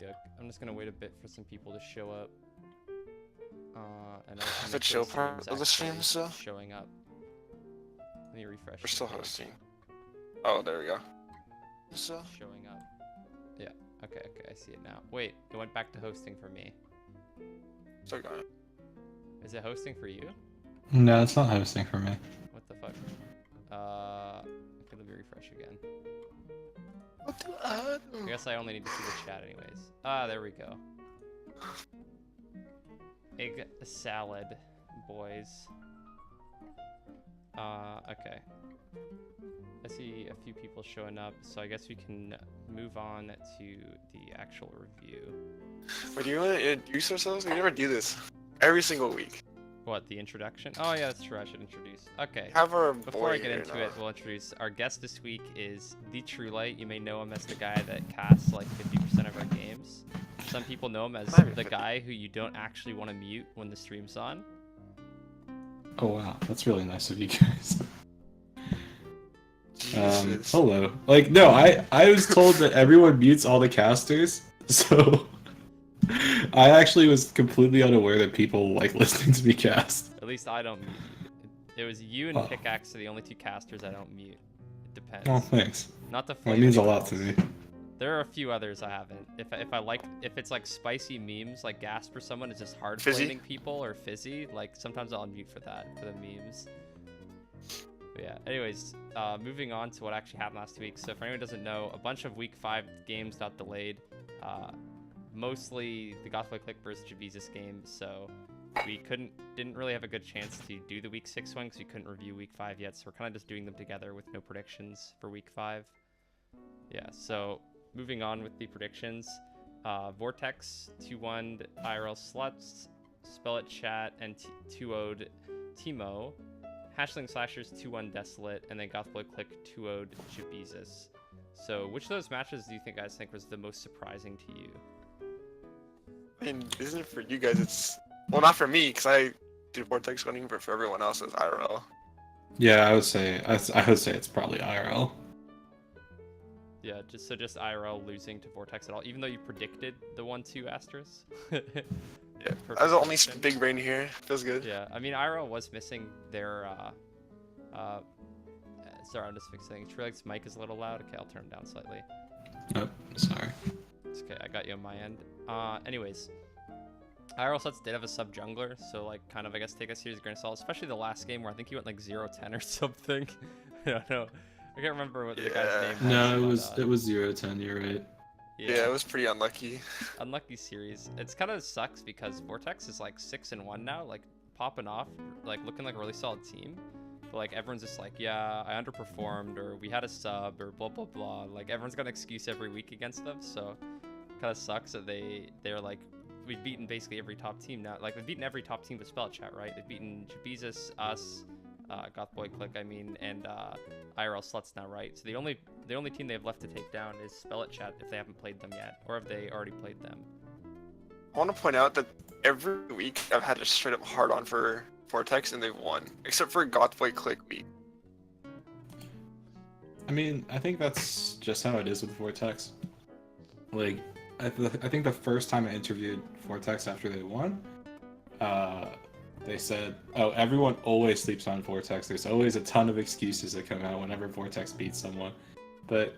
gook. I'm just gonna wait a bit for some people to show up. And The chill part of the stream, so showing up. Let me refresh. we're still hosting. Oh, there we go. So Showing up. Yeah. Okay. I see it now. Wait, it went back to hosting for me. still going. Is it hosting for you? No, it's not hosting for me. What the fuck? Okay, let me refresh again. What do I do? I guess I only need to see the chat anyways. Ah, there we go. Egg salad, boys. Okay. I see a few people showing up, so I guess we can move on to the actual review. Wait, do you want to introduce ourselves? We never do this. Every single week. What, the introduction? Oh yeah, that's true, I should introduce. Okay. Have our Before boy I get here into now. it, we'll introduce our guest this week is TheTrueLight. You may know him as the guy that casts like 50% of our games. Some people know him as the guy who you don't actually want to mute when the stream's on. Oh wow, that's really nice of you guys. Jesus. Hello. Like, no, I was told that everyone mutes all the casters, so I actually was completely unaware that people like listening to me cast. At least I don't mute you. It was you and Oh. Pickaxe are the only two casters I don't mute. It depends. Oh, thanks. Not the That means a lot to me. There are a few others I haven't. If it's like spicy memes, like Gasp or someone is just hard Fizzy? flaming people, or Fizzy, like sometimes I'll mute for that, for the memes. But yeah. Anyways, moving on to what actually happened last week. So for anyone who doesn't know, a bunch of Week 5 games got delayed. Mostly the Gothboy Click versus Jabezus game. So we didn't really have a good chance to do the Week 6 one because we couldn't review Week 5 yet. So we're kind of just doing them together with no predictions for Week 5. Yeah. So moving on with the predictions, Vortex 2-1'd IRL Sluts, Spell It Chat, and 2-0'd Timo. Hashling Slashers 2-1 Desolate, and then Gothboy Click 2-0'd Jabezus. So which of those matches do you guys think was the most surprising to you? I mean, isn't it for you guys? It's well, not for me because I do Vortex winning, but for everyone else, it's IRL. Yeah, I would say it's probably IRL. Yeah, just IRL losing to Vortex at all, even though you predicted the 1-2 Astrus. Yeah, I was the only big brain here. Feels good. Yeah, I mean IRL was missing their sorry, I'm just fixing. TrueLight's mic is a little loud. Okay, I'll turn it down slightly. Oh, sorry. It's okay, I got you on my end. Anyways, IRL Sluts did have a sub jungler, so like kind of I guess take us here as a grain of salt, especially the last game where I think he went like 0-10 or something. I don't know. I can't remember what the guy's name was. No, it was 0-10. You're right. Yeah, it was pretty unlucky. Unlucky series. It's kind of sucks because Vortex is like 6-1 now, like popping off, like looking like a really solid team. But like everyone's just like, yeah, I underperformed, or we had a sub, or blah blah blah. Like everyone's got an excuse every week against them, so kind of sucks that they're like, we've beaten basically every top team now. Like we've beaten every top team with Spell Chat, right? They've beaten Jabezus, us, Gothboy Click, I mean, and IRL Sluts now, right? So the only team they have left to take down is Spell It Chat if they haven't played them yet, or have they already played them? I want to point out that every week I've had a straight up hard on for Vortex and they've won, except for Gothboy Click week. I mean, I think that's just how it is with Vortex. Like, I think the first time I interviewed Vortex after they won, they said, oh, everyone always sleeps on Vortex. There's always a ton of excuses that come out whenever Vortex beats someone. But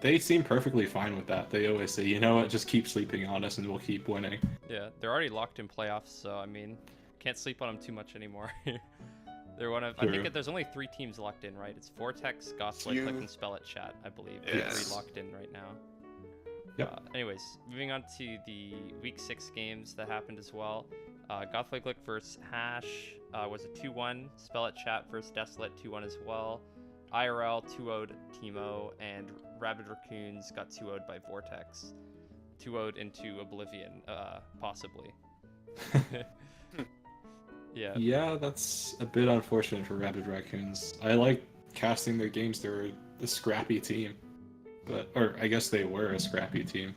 they seem perfectly fine with that. They always say, you know what, just keep sleeping on us and we'll keep winning. Yeah, they're already locked in playoffs, so I mean, can't sleep on them too much anymore. They're one of, I think there's only 3 teams locked in, right? It's Vortex, Gothboy Click, and Spell It Chat, I believe. Yes. 3 locked in right now. Yep. Anyways, moving on to the Week 6 games that happened as well. Gothboy Click versus Hash was a 2-1. Spell It Chat versus Desolate 2-1 as well. IRL 2-0'd Timo, and Rabid Raccoons got 2-0'd by Vortex. 2-0'd into Oblivion, possibly. Yeah. Yeah, that's a bit unfortunate for Rabid Raccoons. I like casting their games. They're a scrappy team. Or I guess they were a scrappy team.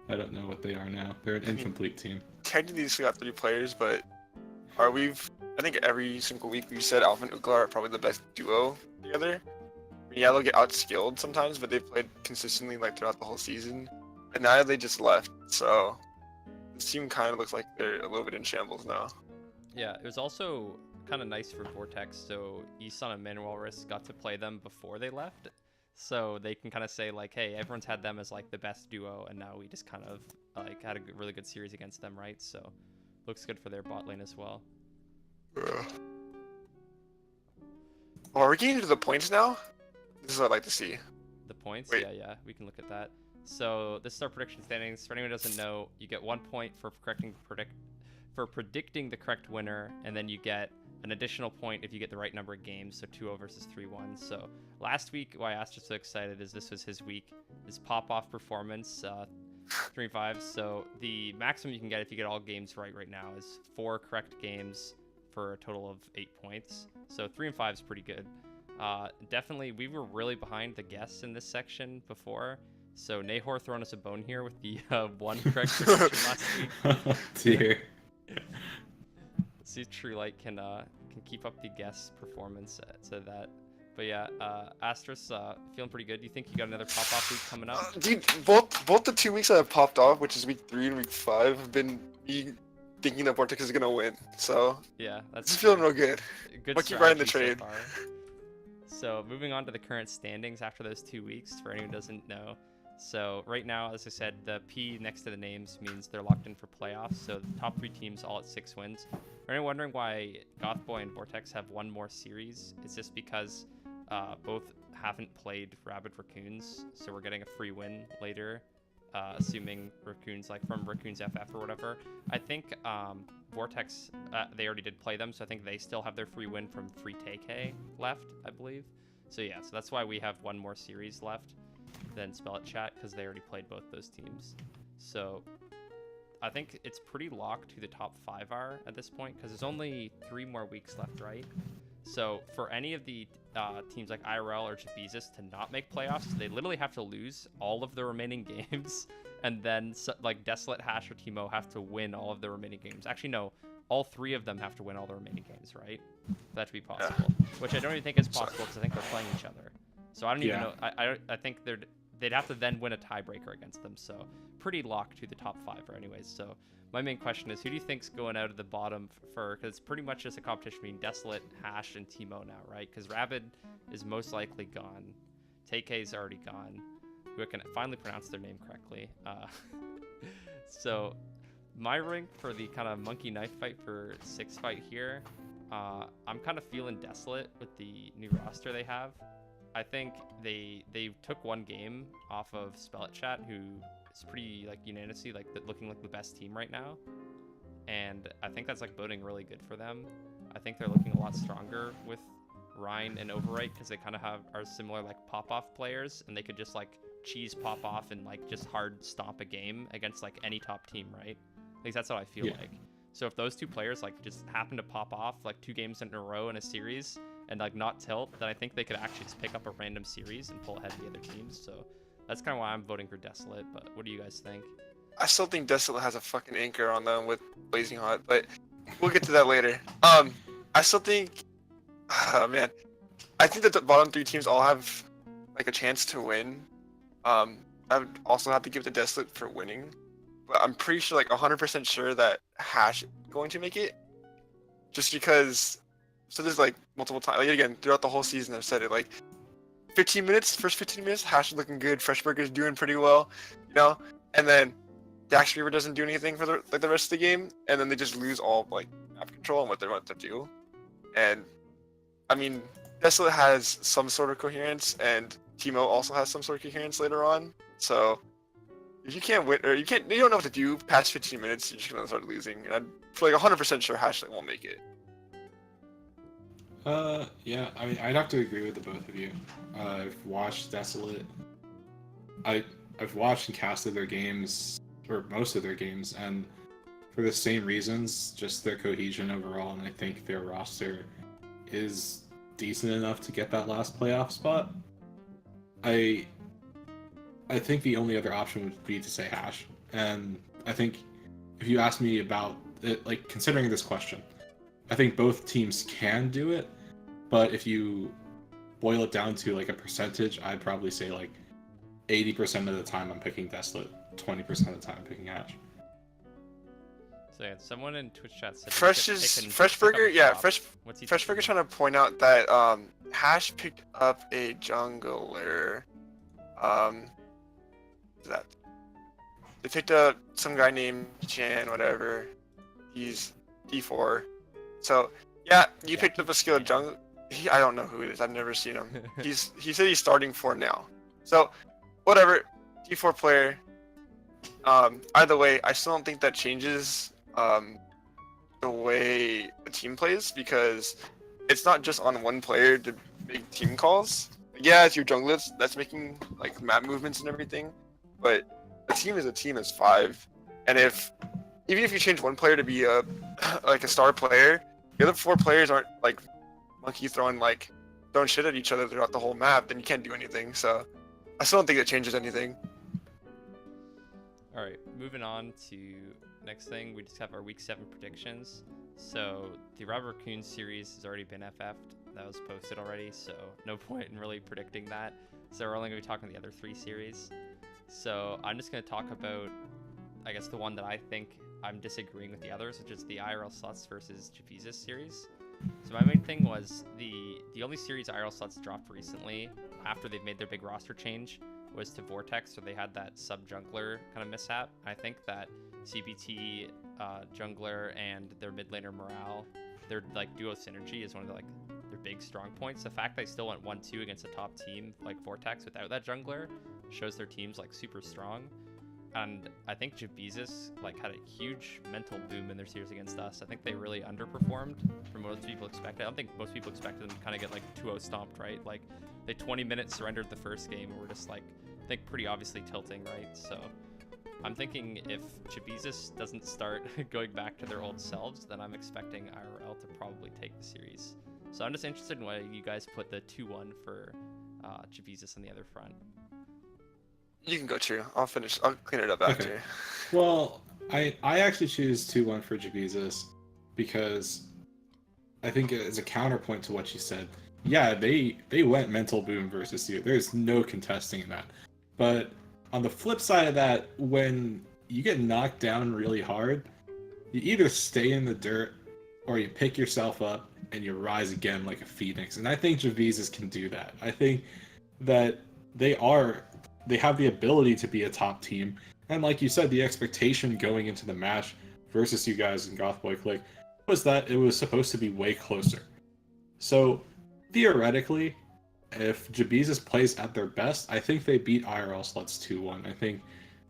I don't know what they are now. They're an incomplete team. Technically, they still got 3 players, but I think every single week we said Alpha and Nuggler are probably the best duo together. Yeah, they'll get outskilled sometimes, but they've played consistently like throughout the whole season. And now they just left, so the team kind of looks like they're a little bit in shambles now. Yeah, it was also kind of nice for Vortex. So Isan and Manuel Risk got to play them before they left, so they can kind of say like, hey, everyone's had them as like the best duo, and now we just kind of like had a really good series against them, right? So looks good for their bot lane as well. Oh, are we getting into the points now? This is what I'd like to see. The points, Wait. yeah, we can look at that. So this is our prediction standings. For anyone who doesn't know, you get 1 point for predicting the correct winner, and then you get an additional point if you get the right number of games, so 2-0 versus 3-1. So last week, why Astrus so excited is this was his week, his pop-off performance, 3-5. So the maximum you can get if you get all games right now is 4 correct games for a total of 8 points. So 3-5 is pretty good. Definitely, we were really behind the guests in this section before. So Nahor throwing us a bone here with the 1 correct prediction last week. Oh, dear. See if TrueLight can keep up the guest performance to that. But yeah, Astrus feeling pretty good. Do you think you got another pop-off week coming up? Dude, both the 2 weeks that have popped off, which is week 3 and week 5, have been me thinking that Vortex is gonna win. So Yeah, that's it's feeling real good. good. I'll keep riding the strategy trade. so far. So moving on to the current standings after those 2 weeks, for anyone who doesn't know. So right now, as I said, the P next to the names means they're locked in for playoffs. So the top 3 teams all at 6 wins. Are anyone wondering why Gothboy and Vortex have 1 more series? It's just because both haven't played Rabid Raccoons, so we're getting a free win later, assuming Raccoons, like from Raccoons FF or whatever. I think Vortex, they already did play them, so I think they still have their free win from Free TK left, I believe. So yeah, so that's why we have 1 more series left than Spell It Chat, because they already played both those teams. So I think it's pretty locked who the top 5 are at this point, because there's only 3 more weeks left, right? So for any of the teams like IRL or Jabezus to not make playoffs, they literally have to lose all of the remaining games, and then like Desolate, Hash, or Timo have to win all of the remaining games. Actually, no, all 3 of them have to win all the remaining games, right? For that to be possible, which I don't even think is possible because I think they're playing each other. So I don't even know. I think they'd have to then win a tiebreaker against them. So pretty locked to the top 5 or anyways. So my main question is, who do you think's going out of the bottom for? Because it's pretty much just a competition between Desolate, Hash, and Timo now, right? Because Rabid is most likely gone. TK's already gone. Who I can finally pronounce their name correctly. So my rank for the kind of monkey knife fight for 6 fight here, I'm kind of feeling Desolate with the new roster they have. I think they took 1 game off of Spell It Chat, who is pretty like unanimously like looking like the best team right now, and I think that's like boding really good for them. I think they're looking a lot stronger with Rhine and Overwrite because they kind of are similar like pop-off players, and they could just like cheese pop off and like just hard stomp a game against like any top team, right? At least that's what I feel like. So if those 2 players like just happen to pop off like 2 games in a row in a series and like not tilt, then I think they could actually just pick up a random series and pull ahead of the other teams. So that's kind of why I'm voting for Desolate. But what do you guys think? I still think Desolate has a fucking anchor on them with Blazing Hot, but we'll get to that later. I still think, man, I think that the bottom 3 teams all have like a chance to win. I would also have to give it to Desolate for winning, but I'm pretty sure, like 100% sure that Hash is going to make it, just because. So there's like multiple times, like again, throughout the whole season, I've said it, like 15 minutes, first 15 minutes, Hash is looking good, Freshburger's doing pretty well, you know, and then Dax Reaver doesn't do anything for the rest of the game, and then they just lose all like map control and what they want to do. And I mean, Desolate has some sort of coherence, and Timo also has some sort of coherence later on. So if you can't win, or you don't know what to do past 15 minutes, you're just gonna start losing. And I'm like 100% sure Hash won't make it. Yeah, I mean, I'd have to agree with the both of you. I've watched Desolate. I've watched and casted their games, or most of their games, and for the same reasons, just their cohesion overall, and I think their roster is decent enough to get that last playoff spot. I think the only other option would be to say Hash, and I think if you ask me about it, like considering this question, I think both teams can do it, but if you boil it down to like a percentage, I'd probably say like 80% of the time I'm picking Desolate, 20% of the time I'm picking Hash. So yeah, someone in Twitch chat said Freshburger, yeah, What's he Freshburger thinking? trying to point out that Hash picked up a jungler. That they picked up some guy named Chan, whatever. He's D4. So yeah, you picked up a skilled jungle. I don't know who it is. I've never seen him. He said he's starting 4 now. So whatever, D4 player. Either way, I still don't think that changes the way a team plays, because it's not just on one player to make team calls. Yeah, it's your junglers that's making like map movements and everything, but a team is a team as 5. And even if you change one player to be a like a star player, the other 4 players aren't like monkey throwing shit at each other throughout the whole map, then you can't do anything. So I still don't think it changes anything. All right, moving on to next thing. We just have our week 7 predictions. So the Rob Raccoon series has already been FF'd. That was posted already, so no point in really predicting that. So we're only going to be talking the other 3 series. So I'm just going to talk about, I guess, the one that I think I'm disagreeing with the others, which is the IRL Sluts versus Javizus series. So my main thing was the only series IRL Sluts dropped recently after they've made their big roster change was to Vortex, so they had that sub jungler kind of mishap. I think that CBT jungler and their mid laner Morale, their like duo synergy is one of their big strong points. The fact they still went 1-2 against a top team like Vortex without that jungler shows their team's like super strong. And I think Javizus like had a huge mental boom in their series against us. I think they really underperformed from what most people expected. I don't think most people expected them to kind of get like 2-0 stomped, right? Like they 20 minutes surrendered the first game and were just like, I think pretty obviously tilting, right? So I'm thinking if Javizus doesn't start going back to their old selves, then I'm expecting IRL to probably take the series. So I'm just interested in why you guys put the 2-1 for Javizus on the other front. You can go, True. I'll clean it up after. Okay. Well, I actually choose 2-1 for Javizus because I think as a counterpoint to what you said, yeah, they went mental boom versus you. There's no contesting that. But on the flip side of that, when you get knocked down really hard, you either stay in the dirt or you pick yourself up and you rise again like a phoenix. And I think Javizus can do that. I think that they have the ability to be a top team. And like you said, the expectation going into the match versus you guys in Gothboy Click was that it was supposed to be way closer. So theoretically, if Javizus plays at their best, I think they beat IRL Sluts 2-1. I think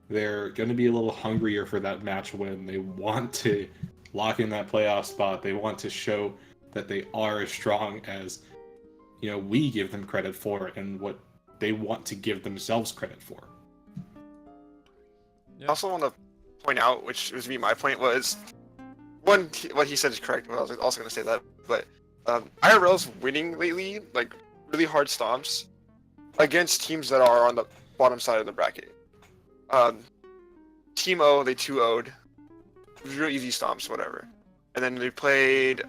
they're going to be a little hungrier for that match win. They want to lock in that playoff spot. They want to show that they are as strong as, we give them credit for and what they want to give themselves credit for. I also want to point out, which was my point, was one, what he said is correct. Well, I was also going to say that, but IRL's winning lately, like really hard stomps against teams that are on the bottom side of the bracket. Team O, they 2-0'd. Real easy stomps, whatever. And then they played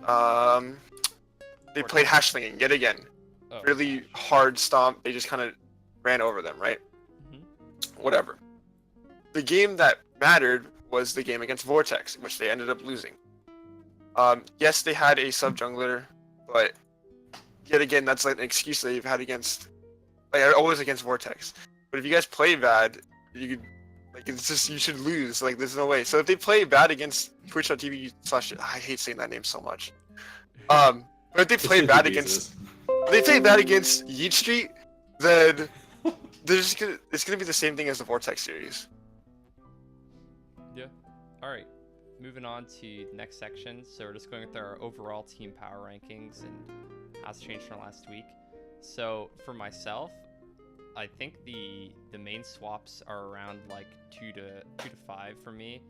Hashling yet again. Oh, really gosh. hard stomp. They just kind of ran over them, right? Mm-hmm. Whatever. The game that mattered was the game against Vortex, which they ended up losing. Yes, they had a sub jungler, but yet again, that's like an excuse they've had against, always against Vortex. But if you guys play bad, you should lose. Like, there's no way. So if they play bad against Twitch.tv / I hate saying that name so much. But if they play bad against Yeet Street, then it's gonna be the same thing as the Vortex series. Yeah. All right. Moving on to the next section. So we're just going with our overall team power rankings and how's changed from last week. So for myself, I think the main swaps are around like 2 to 5 for me.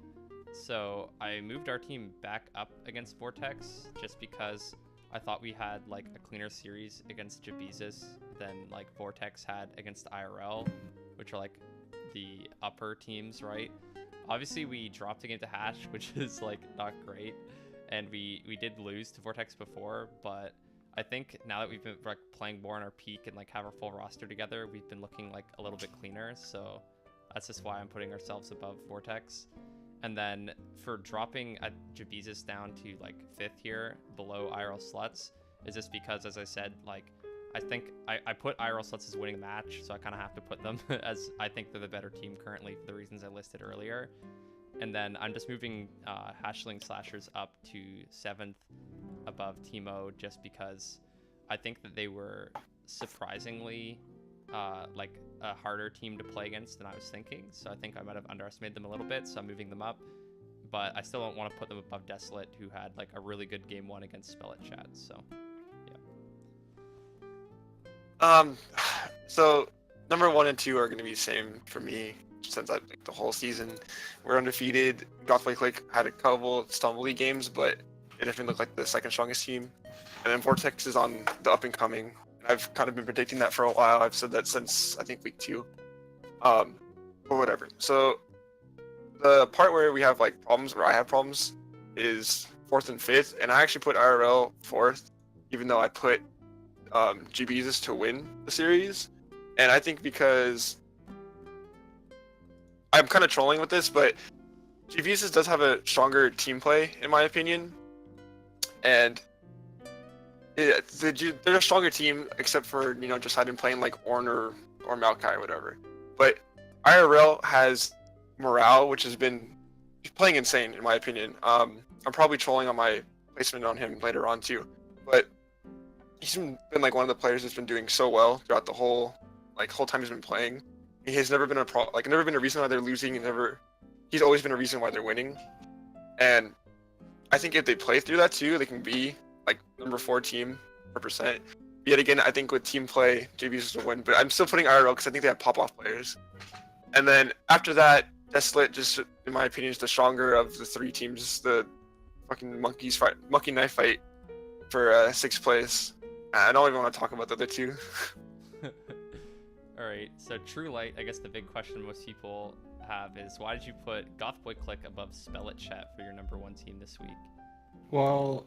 So I moved our team back up against Vortex just because I thought we had like a cleaner series against Javizus than like Vortex had against IRL, which are like the upper teams, right? Obviously we dropped a game to Hash, which is like not great, and we did lose to Vortex before, but I think now that we've been like playing more on our peak and like have our full roster together, we've been looking like a little bit cleaner. So that's just why I'm putting ourselves above Vortex. And then for dropping Jabezus down to like 5th here below IRL Sluts is just because, as I said, like I think I put IRL Sluts as winning the match, so I kind of have to put them as I think they're the better team currently for the reasons I listed earlier. And then I'm just moving Hashling Slashers up to 7th above Teemo just because I think that they were surprisingly like a harder team to play against than I was thinking. So I think I might have underestimated them a little bit, so I'm moving them up. But I still don't want to put them above Desolate, who had like a really good game 1 against Spell at Chat. So yeah. So number 1 and 2 are going to be the same for me since I think the whole season we're undefeated. Gothway Click had a couple stumbly games, but it definitely looked like the second strongest team. And then Vortex is on the up and coming. I've kind of been predicting that for a while. I've said that since I think week 2. But whatever. So the part where we have like problems, where I have problems, is 4th and 5th, and I actually put IRL 4th, even though I put Jabezus to win the series. And I think because I'm kind of trolling with this, but Jabezus does have a stronger team play, in my opinion. And they're a stronger team, except for, just I've been playing like Ornn or Maokai or whatever. But IRL has morale, which has been playing insane, in my opinion. I'm probably trolling on my placement on him later on too. But he's been like one of the players that's been doing so well throughout the whole time he's been playing. He has never been never been a reason why they're losing, and he's always been a reason why they're winning. And I think if they play through that too, they can be like number 4 team, 100%. Yet again, I think with team play, JB's will win, but I'm still putting IRL because I think they have pop-off players. And then after that, Desolate, just in my opinion, is the stronger of the 3 teams. The fucking monkey knife fight for 6th place. I don't even want to talk about the other 2. All right, so TrueLight, I guess the big question most people have is, why did you put Gothboy Click above Spell It Chat for your number 1 team this week? Well,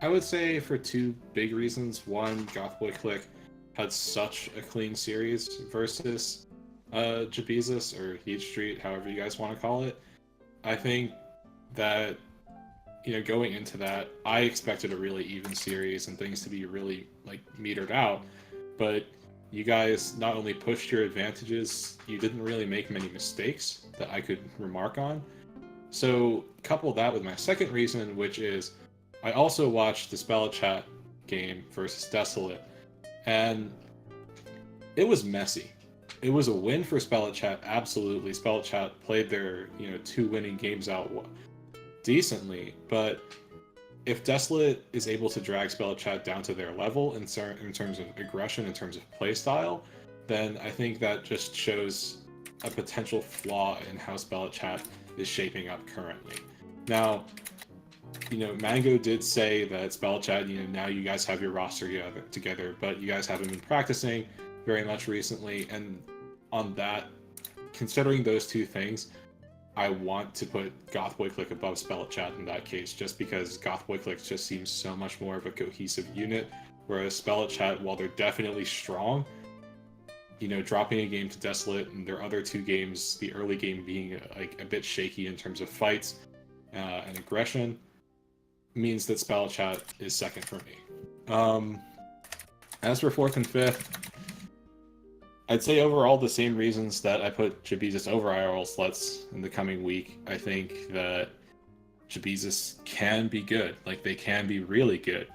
I would say for 2 big reasons. One, Gothboy Click had such a clean series versus Jabezus or Heat Street, however you guys want to call it. I think that, going into that, I expected a really even series and things to be really like metered out, but you guys not only pushed your advantages, you didn't really make many mistakes that I could remark on. So couple that with my second reason, which is I also watched the Spell Chat game versus Desolate, and it was messy. It was a win for Spell Chat, absolutely. Spell Chat played their 2 winning games out decently, but if Desolate is able to drag Spell Chat down to their level in terms of aggression, in terms of playstyle, then I think that just shows a potential flaw in how Spell Chat is shaping up currently. Now, Mango did say that Spell Chat, now you guys have your roster together, but you guys haven't been practicing very much recently, and on that, considering those 2 things, I want to put Gothboy Click above Spell Chat in that case, just because Gothboy Click just seems so much more of a cohesive unit, whereas Spell Chat, while they're definitely strong, dropping a game to Desolate and their other 2 games, the early game being like a bit shaky in terms of fights and aggression, means that Spell Chat is second for me. As for 4th and 5th, I'd say overall the same reasons that I put Jabezus over IRL Sluts in the coming week. I think that Jabezus can be good. Like, they can be really good.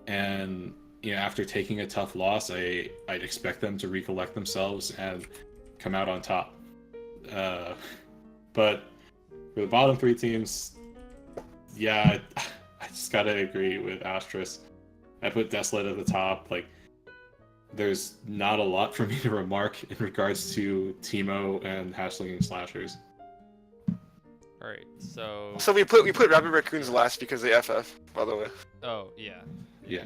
And, after taking a tough loss, I'd expect them to recollect themselves and come out on top. But for the bottom 3 teams, yeah, I just gotta agree with Astrus. I put Desolate at the top. Like, there's not a lot for me to remark in regards to Teemo and Hashling Slashers. All right, so we put Rabbit Raccoons last because they FF, by the way. Oh yeah. Yeah.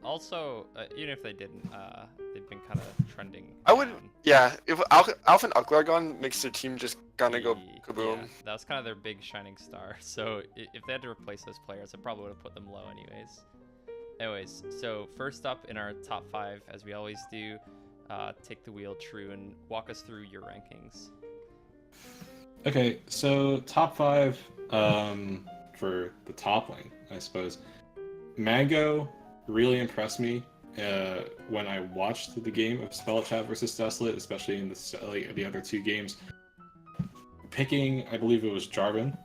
Also, even if they didn't, they've been kind of trending. I would, down. yeah. If Alpha and Nuggler gone, makes their team just kind of go kaboom. Yeah, that was kind of their big shining star. So if they had to replace those players, I probably would have put them low anyways. Anyways, so first up in our top 5, as we always do, take the wheel, True, and walk us through your rankings. Okay, so top 5 for the top lane, I suppose. Mango really impressed me when I watched the game of Spellchat versus Desolate, especially in the other 2 games. Picking, I believe it was Jarvan,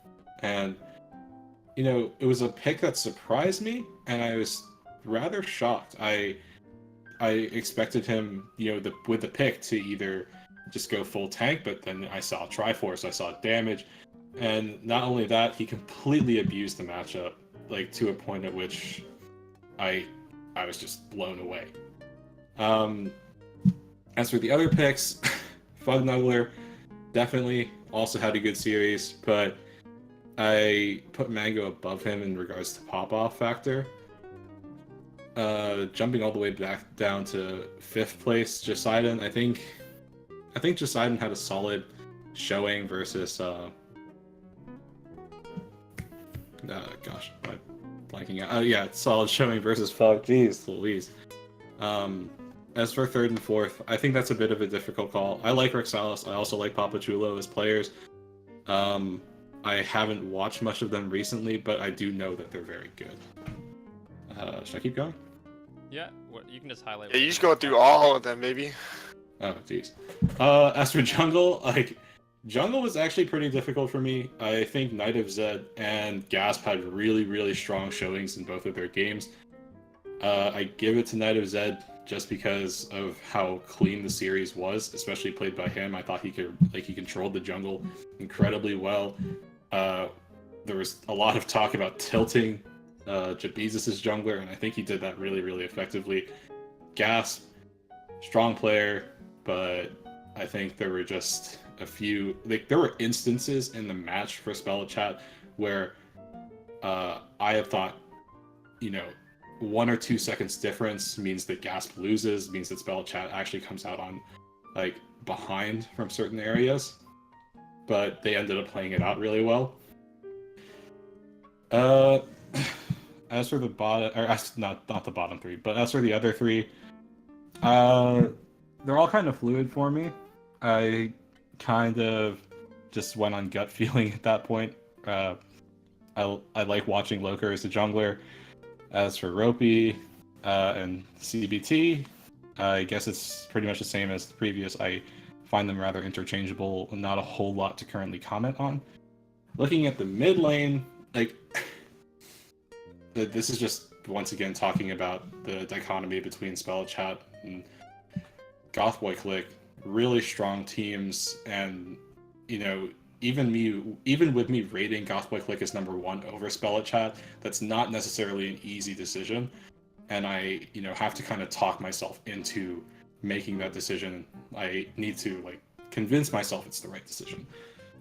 and it was a pick that surprised me, and I was rather shocked. I expected him, with the pick to either just go full tank, but then I saw Triforce, I saw damage, and not only that, he completely abused the matchup, like to a point at which I was just blown away. As for the other picks, Fug Nuggler definitely also had a good series, but I put Mango above him in regards to pop-off factor. Jumping all the way back down to 5th place, Josidon. I think Josidon had a solid showing versus gosh, I'm blanking out. Oh yeah, solid showing versus Fog. Jeez Louise. As for 3rd and 4th, I think that's a bit of a difficult call. I like Rexalis. I also like Papachulo as players. I haven't watched much of them recently, but I do know that they're very good. Should I keep going? Yeah, you can just highlight. Yeah, you just go through all of them, maybe. Oh, jeez. As for jungle, jungle was actually pretty difficult for me. I think Knight of Zed and Gasp had really, really strong showings in both of their games. I give it to Knight of Zed just because of how clean the series was, especially played by him. I thought he controlled the jungle incredibly well. There was a lot of talk about tilting Jabezus' jungler, and I think he did that really, really effectively. Gasp, strong player, but I think there were just a few, there were instances in the match for Spellchat where I have thought, 1 or 2 seconds difference means that Gasp loses, means that Spellchat actually comes out on behind from certain areas, but they ended up playing it out really well. As for the bottom, or not the bottom 3, but as for the other 3, they're all kind of fluid for me. I kind of just went on gut feeling at that point. I like watching Loker as a jungler. As for Ropey and CBT, I guess it's pretty much the same as the previous. I find them rather interchangeable, and not a whole lot to currently comment on. Looking at the mid lane, this is just once again talking about the dichotomy between Spellchat and Gothboy Click. Really strong teams, and even with me rating Gothboy Click as number 1 over Spellchat, that's not necessarily an easy decision, and I have to kind of talk myself into making that decision. I need to convince myself it's the right decision.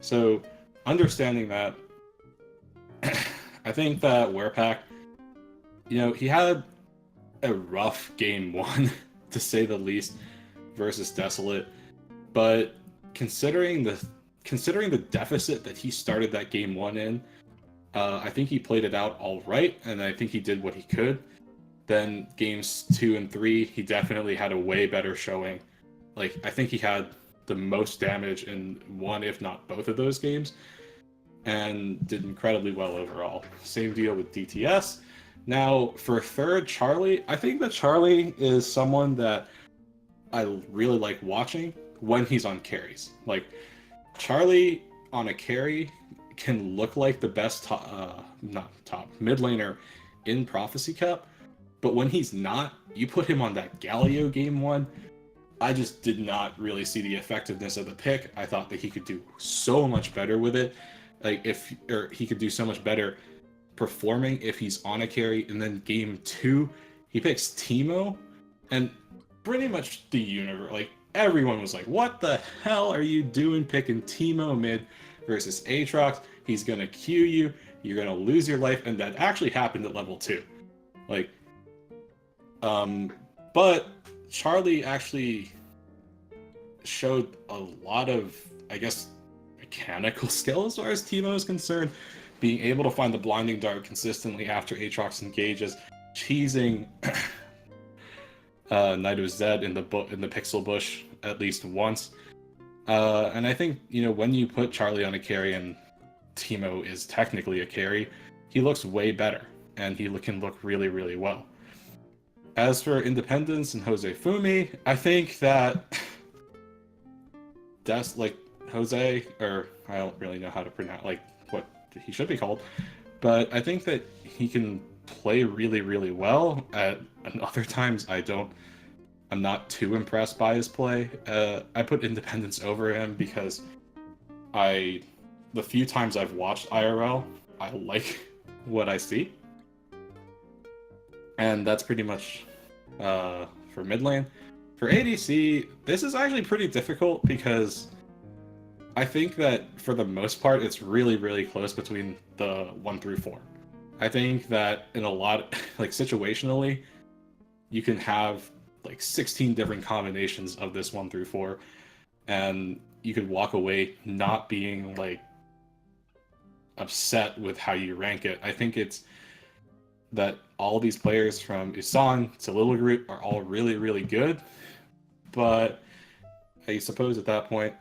So understanding that, I think that Werepack, he had a rough game 1 to say the least versus Desolate, but considering the deficit that he started that game 1 in, I think he played it out all right, and I think he did what he could. Then games 2 and 3, he definitely had a way better showing. I think he had the most damage in one, if not both of those games, and did incredibly well overall. Same deal with DTS. Now, for 3rd, Charlie, I think that Charlie is someone that I really like watching when he's on carries. Charlie on a carry can look like the best mid laner in Prophecy Cup, but when he's not, you put him on that Galio game 1, I just did not really see the effectiveness of the pick. I thought that he could do so much better with it. He could do so much better performing if he's on a carry. And then game 2, he picks Teemo, and pretty much the universe, everyone was like, what the hell are you doing picking Teemo mid versus Aatrox? He's gonna Q you, you're gonna lose your life, and that actually happened at level 2. But Charlie actually showed a lot of, I guess, mechanical skill as far as Teemo is concerned, being able to find the blinding dart consistently after Aatrox engages, cheesing Knight of Zed in the pixel bush at least once. And I think, when you put Charlie on a carry and Teemo is technically a carry, he looks way better, and he can look really, really well. As for Independence and Jose Fumi, I think that that's like Jose, or I don't really know how to pronounce what he should be called, but I think that he can play really, really well. And other times I'm not too impressed by his play. I put Independence over him because the few times I've watched IRL, I like what I see. And that's pretty much for mid lane. For ADC, this is actually pretty difficult because I think that for the most part, it's really, really close between the 1 through 4. I think that in a lot, situationally, you can have 16 different combinations of this 1 through 4, and you could walk away not being upset with how you rank it. I think it's that all these players from Isan to Little Groot are all really, really good, but I suppose at that point,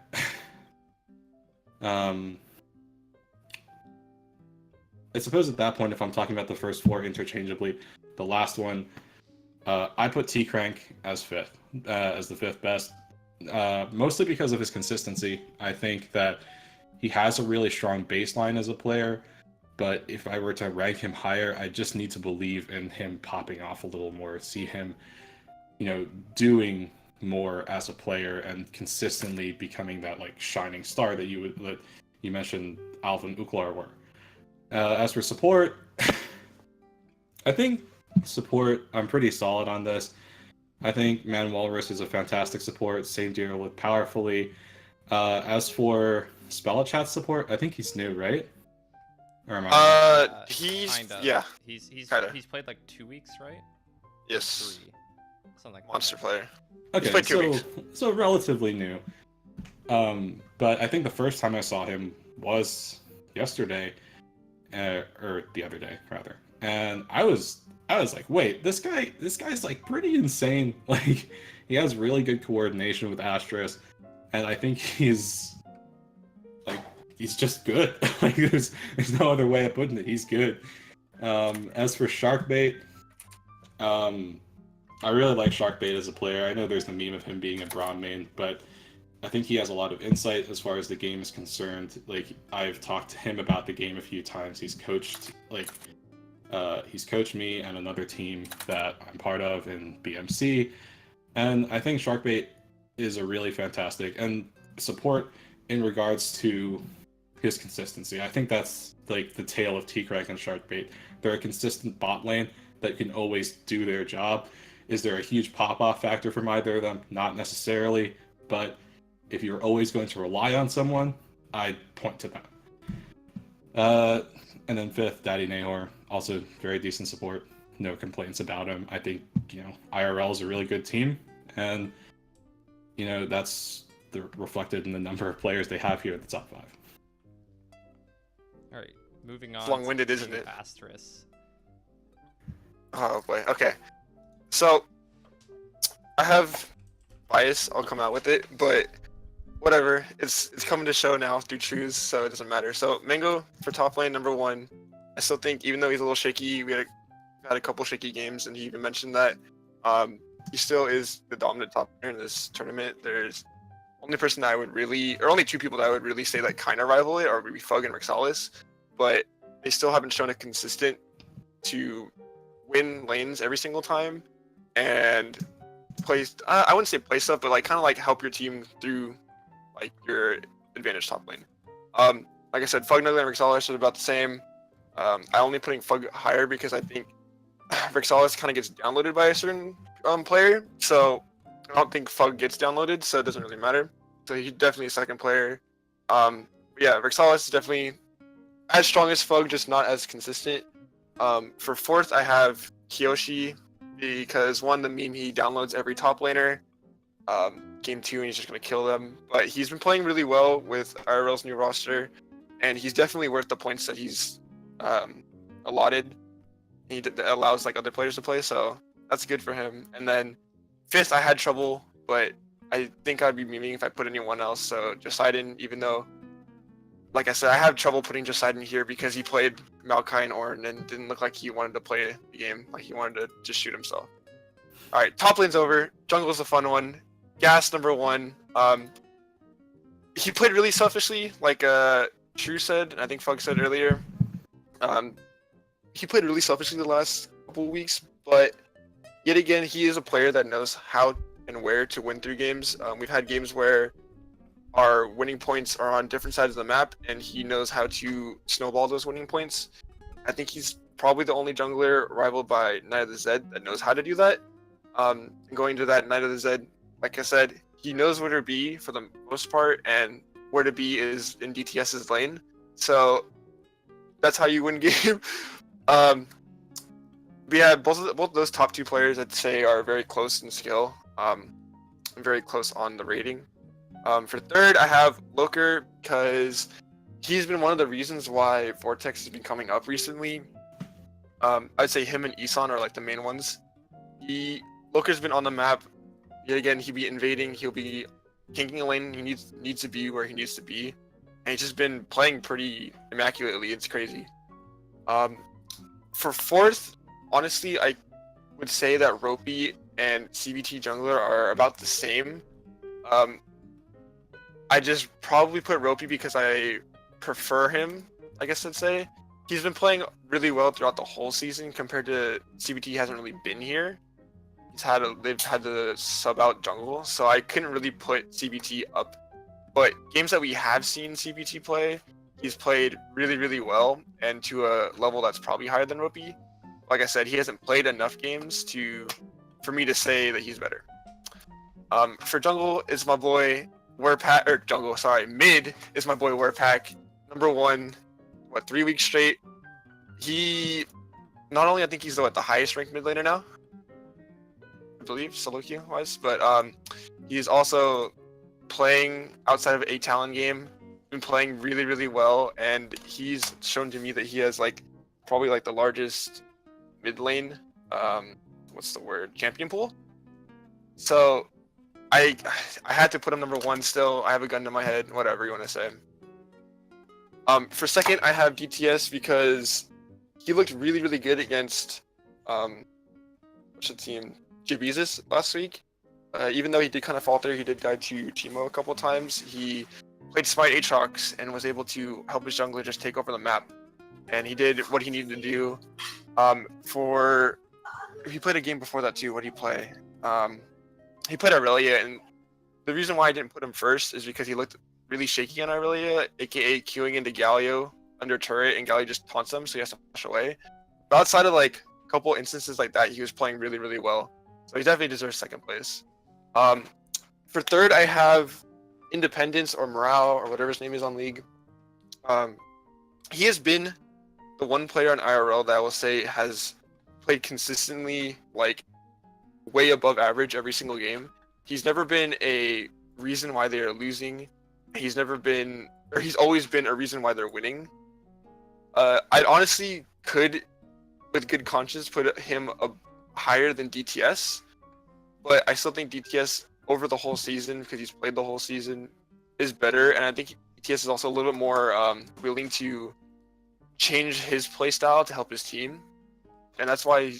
if I'm talking about the first 4 interchangeably, the last one, I put T-Crank as 5th, as the 5th best, mostly because of his consistency. I think that he has a really strong baseline as a player, but if I were to rank him higher, I just need to believe in him popping off a little more, see him, doing more as a player and consistently becoming that shining star that you mentioned Alvin Uklar were. As for support, I think support, I'm pretty solid on this. I think Man Walrus is a fantastic support. Same deal with Powerfully. As for Spellchat support, I think he's new, right? Or am I? He's kinda. Yeah. He's kinda. played 2 weeks, right? Yes. 3. Something like Monster that. player. Okay, played 2 weeks. so relatively new. But I think the first time I saw him was yesterday, or the other day rather, and I was like, wait, this guy's pretty insane. He has really good coordination with Astrus, and I think he's just good. There's no other way of putting it. He's good. As for Sharkbait, I really like Sharkbait as a player. I know there's the meme of him being a Braum main, but I think he has a lot of insight as far as the game is concerned. I've talked to him about the game a few times. He's coached me and another team that I'm part of in BMC, and I think Sharkbait is a really fantastic and support in regards to his consistency. I think that's the tale of T-Crack and Sharkbait. They're a consistent bot lane that can always do their job. Is there a huge pop-off factor from either of them? Not necessarily, but if you're always going to rely on someone, I'd point to them. And then 5th, Daddy Nahor, also very decent support. No complaints about him. I think, IRL is a really good team, and, that's reflected in the number of players they have here at the top 5. All right, moving on. It's long-winded, isn't it? Astrus. Oh boy. Okay. So I have bias. I'll come out with it, but whatever. It's coming to show now through Trues, so it doesn't matter. So Mango for top lane number 1. I still think, even though he's a little shaky, we had a couple shaky games, and he even mentioned that. He still is the dominant top player in this tournament. There's only person that I would really, or only 2 people that I would really say that kind of rival it are maybe Fug and Rexalis, but they still haven't shown a consistent to win lanes every single time and play. I wouldn't say play stuff, but kind of help your team through your advantage top lane. Like I said, Fug, Nuggler, and Rexalis are about the same. I only putting Fug higher because I think Rexalis kind of gets downloaded by a certain player, so I don't think Fug gets downloaded, so it doesn't really matter. So he's definitely a second player. But yeah, Rexalis is definitely as strong as Fug, just not as consistent. For 4th, I have Kiyoshi, because 1, the meme, he downloads every top laner. Game 2, and he's just going to kill them. But he's been playing really well with IRL's new roster, and he's definitely worth the points that he's allotted. That allows like other players to play, so that's good for him. And then 5th, I had trouble, but I think I'd be memeing if I put anyone else. So Josidon, even though, like I said, I have trouble putting Josidon here because he played Maokai and Ornn and didn't look like he wanted to play the game. Like he wanted to just shoot himself. All right, top lane's over. Jungle's a fun one. Gas number 1. He played really selfishly, like True said, and I think Fug said earlier. He played really selfishly the last couple of weeks, but yet again, he is a player that knows how and where to win through games. We've had games where our winning points are on different sides of the map, and he knows how to snowball those winning points. I think he's probably the only jungler rivaled by Knight of the Zed that knows how to do that. Going to that Knight of the Zed, like I said, he knows where to be for the most part, and where to be is in DTS's lane. So that's how you win game. But yeah, both those top 2 players I'd say are very close in skill. Very close on the rating. For 3rd, I have Loker because he's been one of the reasons why Vortex has been coming up recently. I'd say him and Isan are like the main ones. Loker's been on the map. Yet again, he'll be invading. He'll be ganking a lane. He needs to be where he needs to be, and he's just been playing pretty immaculately. It's crazy. For 4th, honestly, I would say that Ropey and CBT Jungler are about the same. I just probably put Ropey because I prefer him, I guess I'd say. He's been playing really well throughout the whole season compared to CBT hasn't really been here. They've had to sub out jungle, so I couldn't really put CBT up. But games that we have seen CBT play, he's played really, really well, and to a level that's probably higher than Ropey. Like I said, he hasn't played enough games for me to say that he's better. For jungle, it's my boy mid is my boy Warpack. Number 1, 3 weeks straight. He, not only I think he's the highest ranked mid laner now, I believe, solo queue wise, but he's also playing outside of a Talon game, been playing really, really well, and he's shown to me that he has probably the largest mid lane, champion pool. So I had to put him number 1 still. I have a gun to my head, whatever you want to say. For 2nd, I have DTS because he looked really, really good against what's the team? Jabezus last week. Even though he did kind of falter, he did guide to Teemo a couple times. He played Smite Aatrox and was able to help his jungler just take over the map. And he did what he needed to do. He played a game before that too. What did he play? He played Aurelia, and the reason why I didn't put him first is because he looked really shaky on Aurelia, aka queuing into Galio under turret, and Galio just taunts him, so he has to push away. But outside of a couple instances like that, he was playing really, really well. So he definitely deserves 2nd place. For 3rd, I have Independence or Morale or whatever his name is on League. He has been the one player on IRL that I will say has played consistently, way above average every single game. He's never been a reason why they are losing. He's always been a reason why they're winning. I honestly could, with good conscience, put him higher than DTS, but I still think DTS over the whole season, because he's played the whole season, is better, and I think DTS is also a little bit more willing to change his playstyle to help his team, and that's why.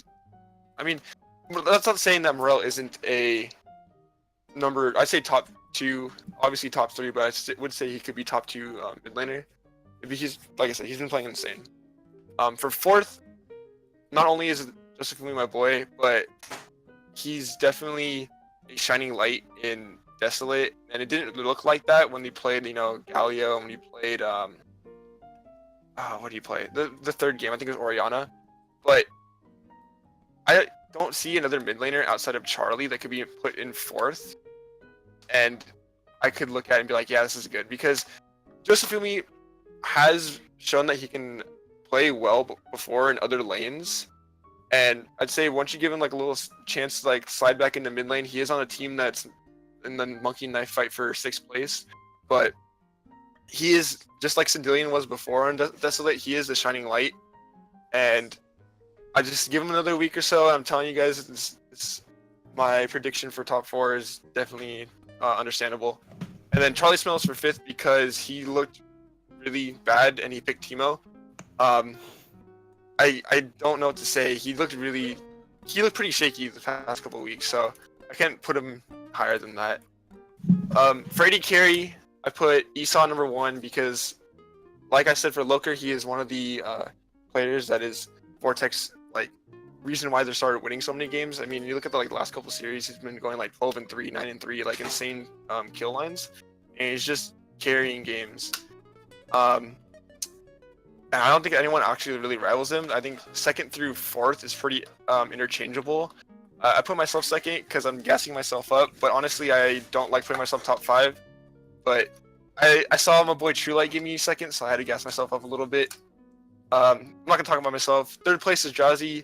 That's not saying that Morel isn't a number. I'd say top 2, obviously top 3, but I would say he could be top 2 mid laner. He's, like I said, he's been playing insane. For 4th, not only is Joseph my boy, but he's definitely a shining light in Desolate, and it didn't look like that when he played, Galio, and when he played, what did he play? The 3rd game, I think it was Orianna, but I don't see another mid laner outside of Charlie that could be put in 4th, and I could look at it and be like, yeah, this is good, because Josephumi has shown that he can play well before in other lanes, and I'd say once you give him a little chance to slide back into mid lane, he is on a team that's in the monkey knife fight for 6th place, but he is just like Sindelian was before on Desolate. He is the shining light, and I just give him another week or so. And I'm telling you guys, it's my prediction for top 4 is definitely understandable. And then Charlie Smells for 5th because he looked really bad and he picked Timo. I don't know what to say. He looked pretty shaky the past couple of weeks, so I can't put him higher than that. For AD carry, I put Esau number 1 because, like I said for Loker, he is one of the players that is Vortex like reason why they started winning so many games. I mean, you look at the last couple series, he's been going like 12-3, 9-3, like insane kill lines, and he's just carrying games. And I don't think anyone actually really rivals him. I think 2nd through 4th is pretty interchangeable. I put myself 2nd because I'm gassing myself up, but honestly, I don't like putting myself top 5. But I saw my boy TrueLight give me 2nd, so I had to gas myself up a little bit. I'm not gonna talk about myself. 3rd place is Jazzy.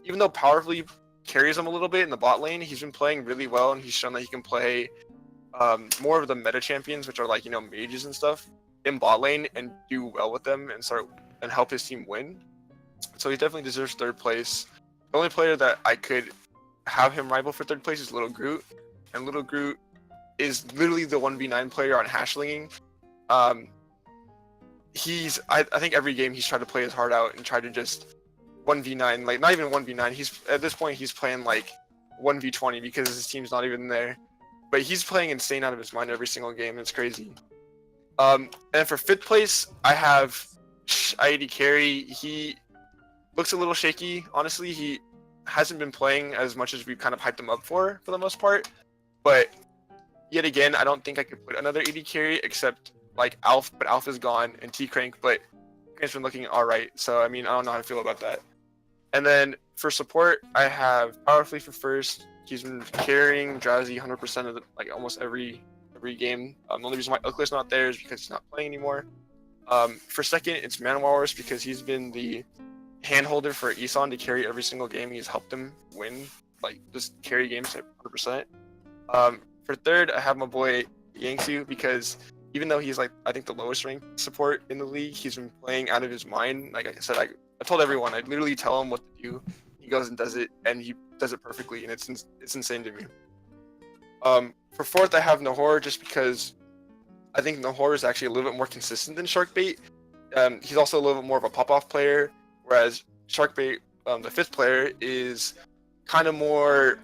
Even though powerfully carries him a little bit in the bot lane, he's been playing really well, and he's shown that he can play more of the meta champions, which are like mages and stuff, in bot lane and do well with them and help his team win. So he definitely deserves 3rd place. The only player that I could have him rival for 3rd place is Little Groot, and Little Groot is literally the 1v9 player on hashlinging. I think every game he's tried to play his heart out and try to just 1v9, like not even 1v9. He's at this point he's playing like 1v20 because his team's not even there. But he's playing insane out of his mind every single game. It's crazy. And for 5th place, I have IAD carry. He looks a little shaky. Honestly, he hasn't been playing as much as we've kind of hyped him up for the most part. But yet again, I don't think I could put another AD carry except like Alf, but Alf is gone, and T-Crank, but Crank's been looking alright. So, I mean, I don't know how I feel about that. And then for support, I have Powerfully for 1st. He's been carrying Drowsy 100% of almost every game. The only reason why Nuggler's not there is because he's not playing anymore. For 2nd, it's Manwars because he's been the handholder for Isan to carry every single game. He's helped him win, just carry games at 100%. For 3rd, I have my boy Yangsu because even though he's I think the lowest ranked support in the league, he's been playing out of his mind. Like I said, I told everyone, I literally tell him what to do. He goes and does it, and he does it perfectly, and it's insane to me. For 4th, I have Nahor just because I think Nahor is actually a little bit more consistent than Sharkbait. He's also a little bit more of a pop-off player, whereas Sharkbait, the 5th player, is kind of more,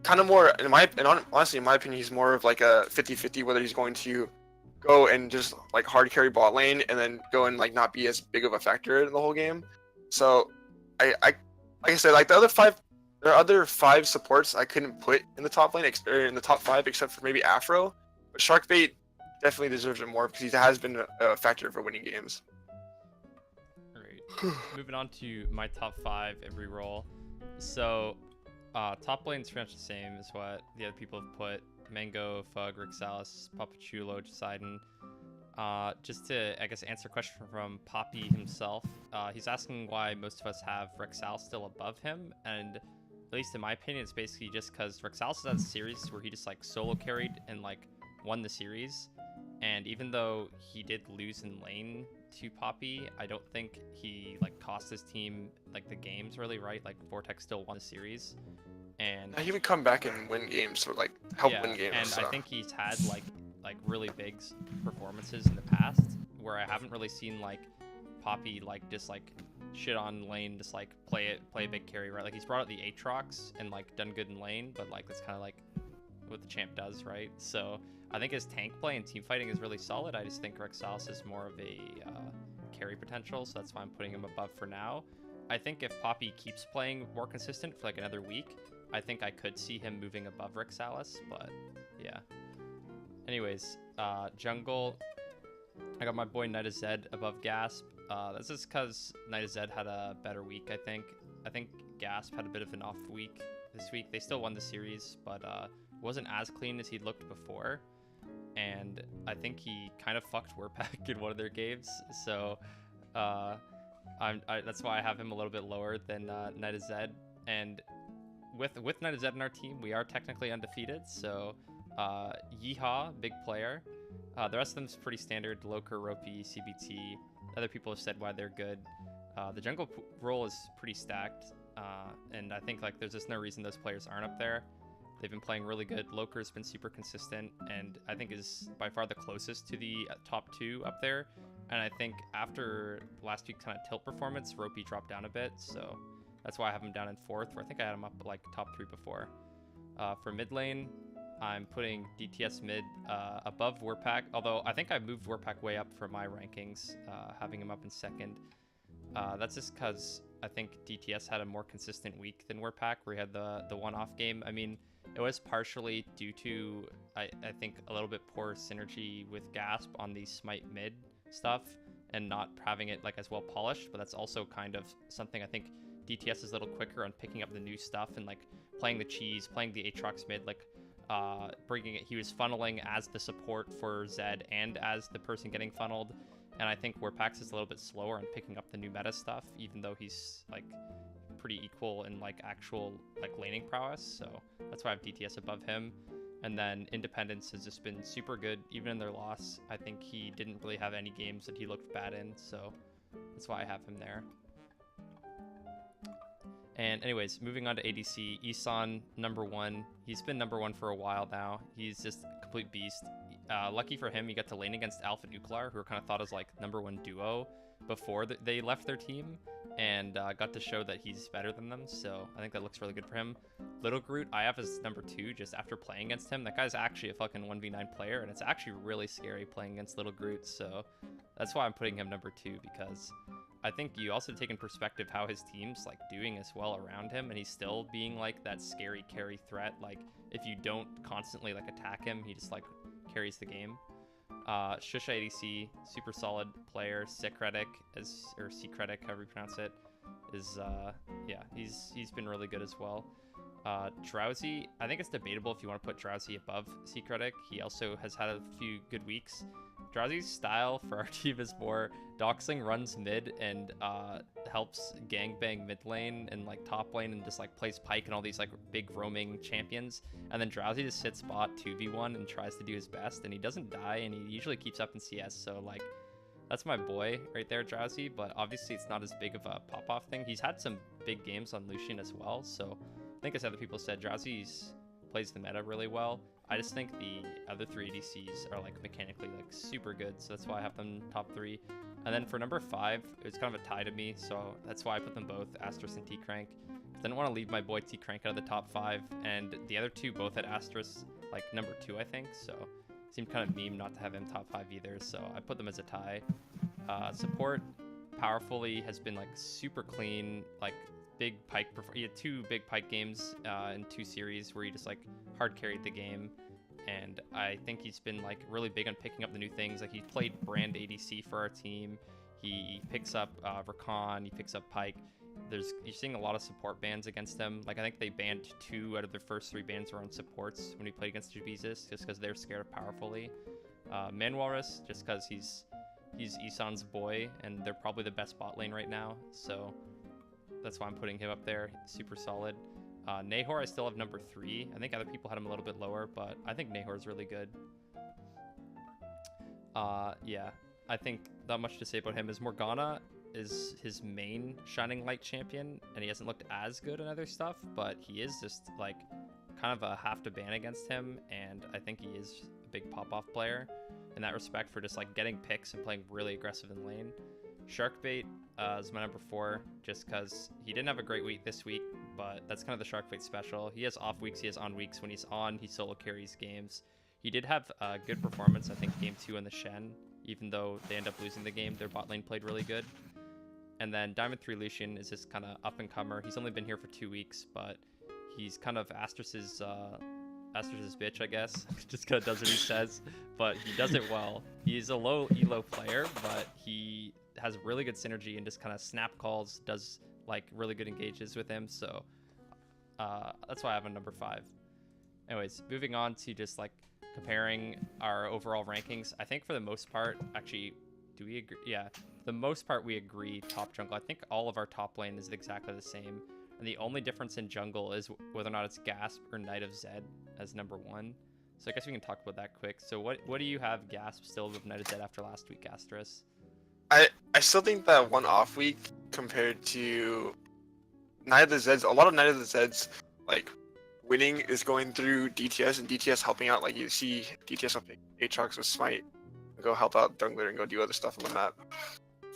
honestly, in my opinion, he's more of like a 50-50, whether he's going to go and just hard carry bot lane and then go and not be as big of a factor in the whole game. So like I said, there are other 5 supports I couldn't put in the top lane or in the top 5 except for maybe Afro, but Sharkbait definitely deserves it more because he has been a factor for winning games. Alright, moving on to my top 5 every role. So top lane's pretty much the same as what the other people have put. Mango, Fug, Rixalis, Papachulo, Poseidon. Just to, I guess, answer a question from Poppy himself. He's asking why most of us have Rexal still above him, and at least in my opinion, it's basically just because Rexalis has a series where he just solo carried and won the series, and even though he did lose in lane to Poppy, I don't think he cost his team the games really, right? Vortex still won the series, and he would come back and win games or help win games. And so. I think he's had really big performances in the past where I haven't really seen Poppy just shit on lane, just play a big carry, right? He's brought out the Aatrox and done good in lane, but that's kind of what the champ does, right? So I think his tank play and team fighting is really solid. I just think Rexalis is more of a carry potential, so that's why I'm putting him above for now. I think if Poppy keeps playing more consistent for another week, I think I could see him moving above Rexalis, but yeah. Anyways, jungle, I got my boy Knight of Zed above Gasp. That's just because Knight of Zed had a better week, I think. I think Gasp had a bit of an off week this week. They still won the series, but wasn't as clean as he looked before. And I think he kind of fucked Warpack in one of their games. So that's why I have him a little bit lower than Knight of Zed. And with Knight of Zed in our team, we are technically undefeated. So Yeehaw, big player. The rest of them's pretty standard. Loker, Ropey, CBT. Other people have said why they're good. The jungle role is pretty stacked, and I think like there's just no reason those players aren't up there. They've been playing really good. Loker's been super consistent, and I think is by far the closest to the top 2 up there. And I think after last week's kind of tilt performance, Ropey dropped down a bit, so that's why I have him down in 4th, where I think I had him up like top 3 before. For mid lane, I'm putting DTS mid above Warpack, although I think I moved Warpack way up for my rankings, having him up in 2nd. That's just because I think DTS had a more consistent week than Warpack, where he had the one-off game. I mean, it was partially due to, I think, a little bit poor synergy with Gasp on the Smite mid stuff and not having it like as well polished, but that's also kind of something I think DTS is a little quicker on picking up the new stuff and like playing the cheese, playing the Aatrox mid, like bringing it. He was funneling as the support for Zed and as the person getting funneled, and I think Warpax is a little bit slower on picking up the new meta stuff, even though he's like pretty equal in like actual like laning prowess. So that's why I have DTS above him. And then Independence has just been super good, even in their loss. I think he didn't really have any games that he looked bad in, so that's why I have him there. And anyways, moving on to ADC, Isan, number 1. He's been number 1 for a while now. He's just a complete beast. Lucky for him, he got to lane against Alpha Nuclear, who were kind of thought as like number 1 duo before they left their team, and got to show that he's better than them, so I think that looks really good for him. Little Groot, I have as number 2 just after playing against him. That guy's actually a fucking 1v9 player, and it's actually really scary playing against Little Groot, so that's why I'm putting him number 2, because I think you also take in perspective how his team's like doing as well around him, and he's still being like that scary carry threat. Like if you don't constantly like attack him, he just like carries the game. Shusha ADC, super solid player. Secretic, or Secretic, however you pronounce it, is yeah, he's been really good as well. Drowsy, I think it's debatable if you want to put Drowsy above Secretic. He also has had a few good weeks. Drowsy's style for our team is more Doxing runs mid and helps gangbang mid lane and like top lane and just like plays Pyke and all these like big roaming champions. And then Drowsy just sits bot 2v1 and tries to do his best, and he doesn't die, and he usually keeps up in CS. So like that's my boy right there, Drowsy. But obviously it's not as big of a pop-off thing. He's had some big games on Lucian as well. So I think as other people said, Drowsy plays the meta really well. I just think the other 3 ADCs are like mechanically like super good, so that's why I have them top 3. And then for number 5, it's kind of a tie to me, so that's why I put them both, Astrus and T-Crank. I didn't want to leave my boy T-Crank out of the top 5, and the other 2 both had Astrus like number 2, I think, so it seemed kind of meme not to have him top 5 either, so I put them as a tie. Support, powerfully, has been like super clean, like big Pyke. He had 2 big Pyke games in 2 series where he just like hard carried the game, and I think he's been like really big on picking up the new things. Like he played Brand ADC for our team. He picks up Rakan. He picks up Pyke. You're seeing a lot of support bans against him. Like I think they banned 2 out of their first 3 bans were on supports when we played against Jabezus, just because they're scared of powerfully. Manwalrus, just because he's Isan's boy, and they're probably the best bot lane right now, so that's why I'm putting him up there. Super solid. Nahor, I still have number 3. I think other people had him a little bit lower, but I think Nahor's really good. Yeah, I think not much to say about him. Is Morgana is his main Shining Light champion, and he hasn't looked as good in other stuff, but he is just like kind of a have to ban against him, and I think he is a big pop-off player in that respect for just like getting picks and playing really aggressive in lane. Sharkbait is my number 4, just because he didn't have a great week this week, but that's kind of the Sharkbait special. He has off weeks, he has on weeks. When he's on, he solo carries games. He did have a good performance, I think, game 2 in the Shen, even though they end up losing the game. Their bot lane played really good. And then Diamond 3 Lucian is just kind of up-and-comer. He's only been here for 2 weeks, but he's kind of Astrus's bitch, I guess. Just kind of does what he says, but he does it well. He's a low elo player, but he has really good synergy and just kind of snap calls, does like really good engages with him, so that's why I have a number 5. Anyways, moving on to just like comparing our overall rankings. I think for the most part, actually, do we agree? Yeah, for the most part we agree top jungle. I think all of our top lane is exactly the same, and the only difference in jungle is whether or not it's Gasp or Knight of Zed as number 1. So I guess we can talk about that quick. So what do you have Gasp still with Knight of Zed after last week, Astrus? I still think that one off week compared to Night of the Zeds, a lot of Night of the Zeds, like winning is going through DTS and DTS helping out. Like you see DTS will pick Aatrox with Smite, go help out Nuggler and go do other stuff on the map.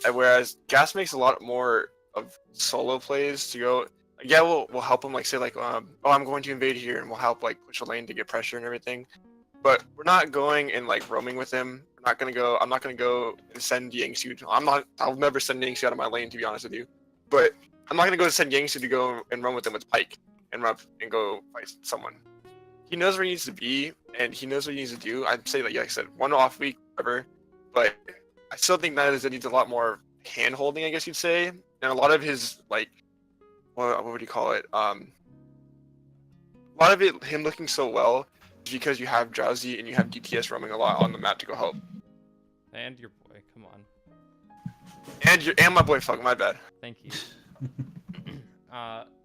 And whereas Gas makes a lot more of solo plays to go. Yeah, we'll help him like say like oh I'm going to invade here and we'll help like push a lane to get pressure and everything. But we're not going and like roaming with him. We're not gonna go. I'm not gonna go and send Yangsu. I'll never send Yangsu out of my lane to be honest with you. But I'm not gonna go send Yangsu to go and run with him with Pyke and run and go fight someone. He knows where he needs to be and he knows what he needs to do. I'd say like I said, one off week, whatever. But I still think that needs a lot more hand holding, I guess you'd say, and a lot of his like, what would you call it? A lot of it, him looking so well, is because you have Drowsy and you have DTS roaming a lot on the map to go help. And your boy, come on. And my boy, fuck, my bad. Thank you.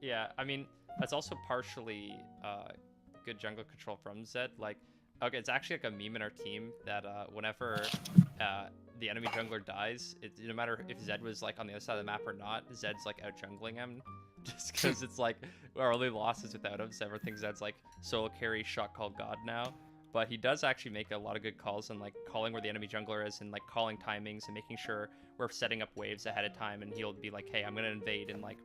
Yeah, I mean that's also partially good jungle control from Zed. Like, okay, it's actually like a meme in our team that whenever the enemy jungler dies, no matter if Zed was like on the other side of the map or not, Zed's like out jungling him, just because it's like our only loss is without him. So everything Zed's like solo carry, shot call god now. But he does actually make a lot of good calls and like calling where the enemy jungler is and like calling timings and making sure we're setting up waves ahead of time. And he'll be like, hey, I'm gonna invade in like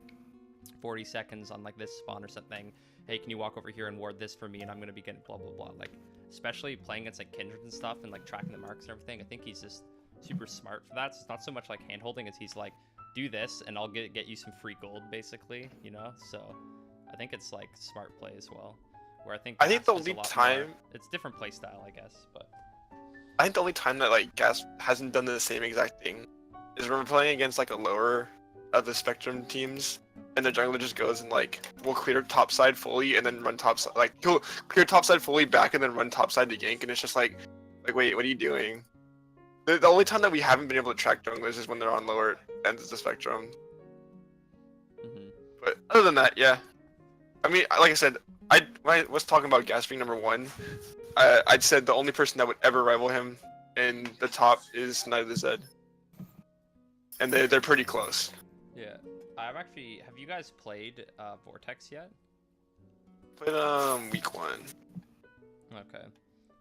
40 seconds on like this spawn or something. Hey, can you walk over here and ward this for me? And I'm gonna be getting blah blah blah. Like, especially playing against like Kindred and stuff and like tracking the marks and everything. I think he's just super smart for that. So it's not so much like hand holding as he's like, do this and I'll get you some free gold basically, you know? So I think it's like smart play as well. Where I think the only time it's different play style, I guess, but I think the only time that like Gas hasn't done the same exact thing is when we're playing against like a lower of the spectrum teams and the jungler just goes and like will clear top side fully and then run top side, like he'll clear top side fully back and then run top side to gank, and it's just like wait, what are you doing? The only time that we haven't been able to track junglers is when they're on lower ends of the spectrum. But other than that, yeah, I mean, like I said, when I was talking about Gas being number one, I'd said the only person that would ever rival him in the top is Night of the Zed, and they're pretty close. yeah. Have you guys played Vortex yet? Played week 1. Okay.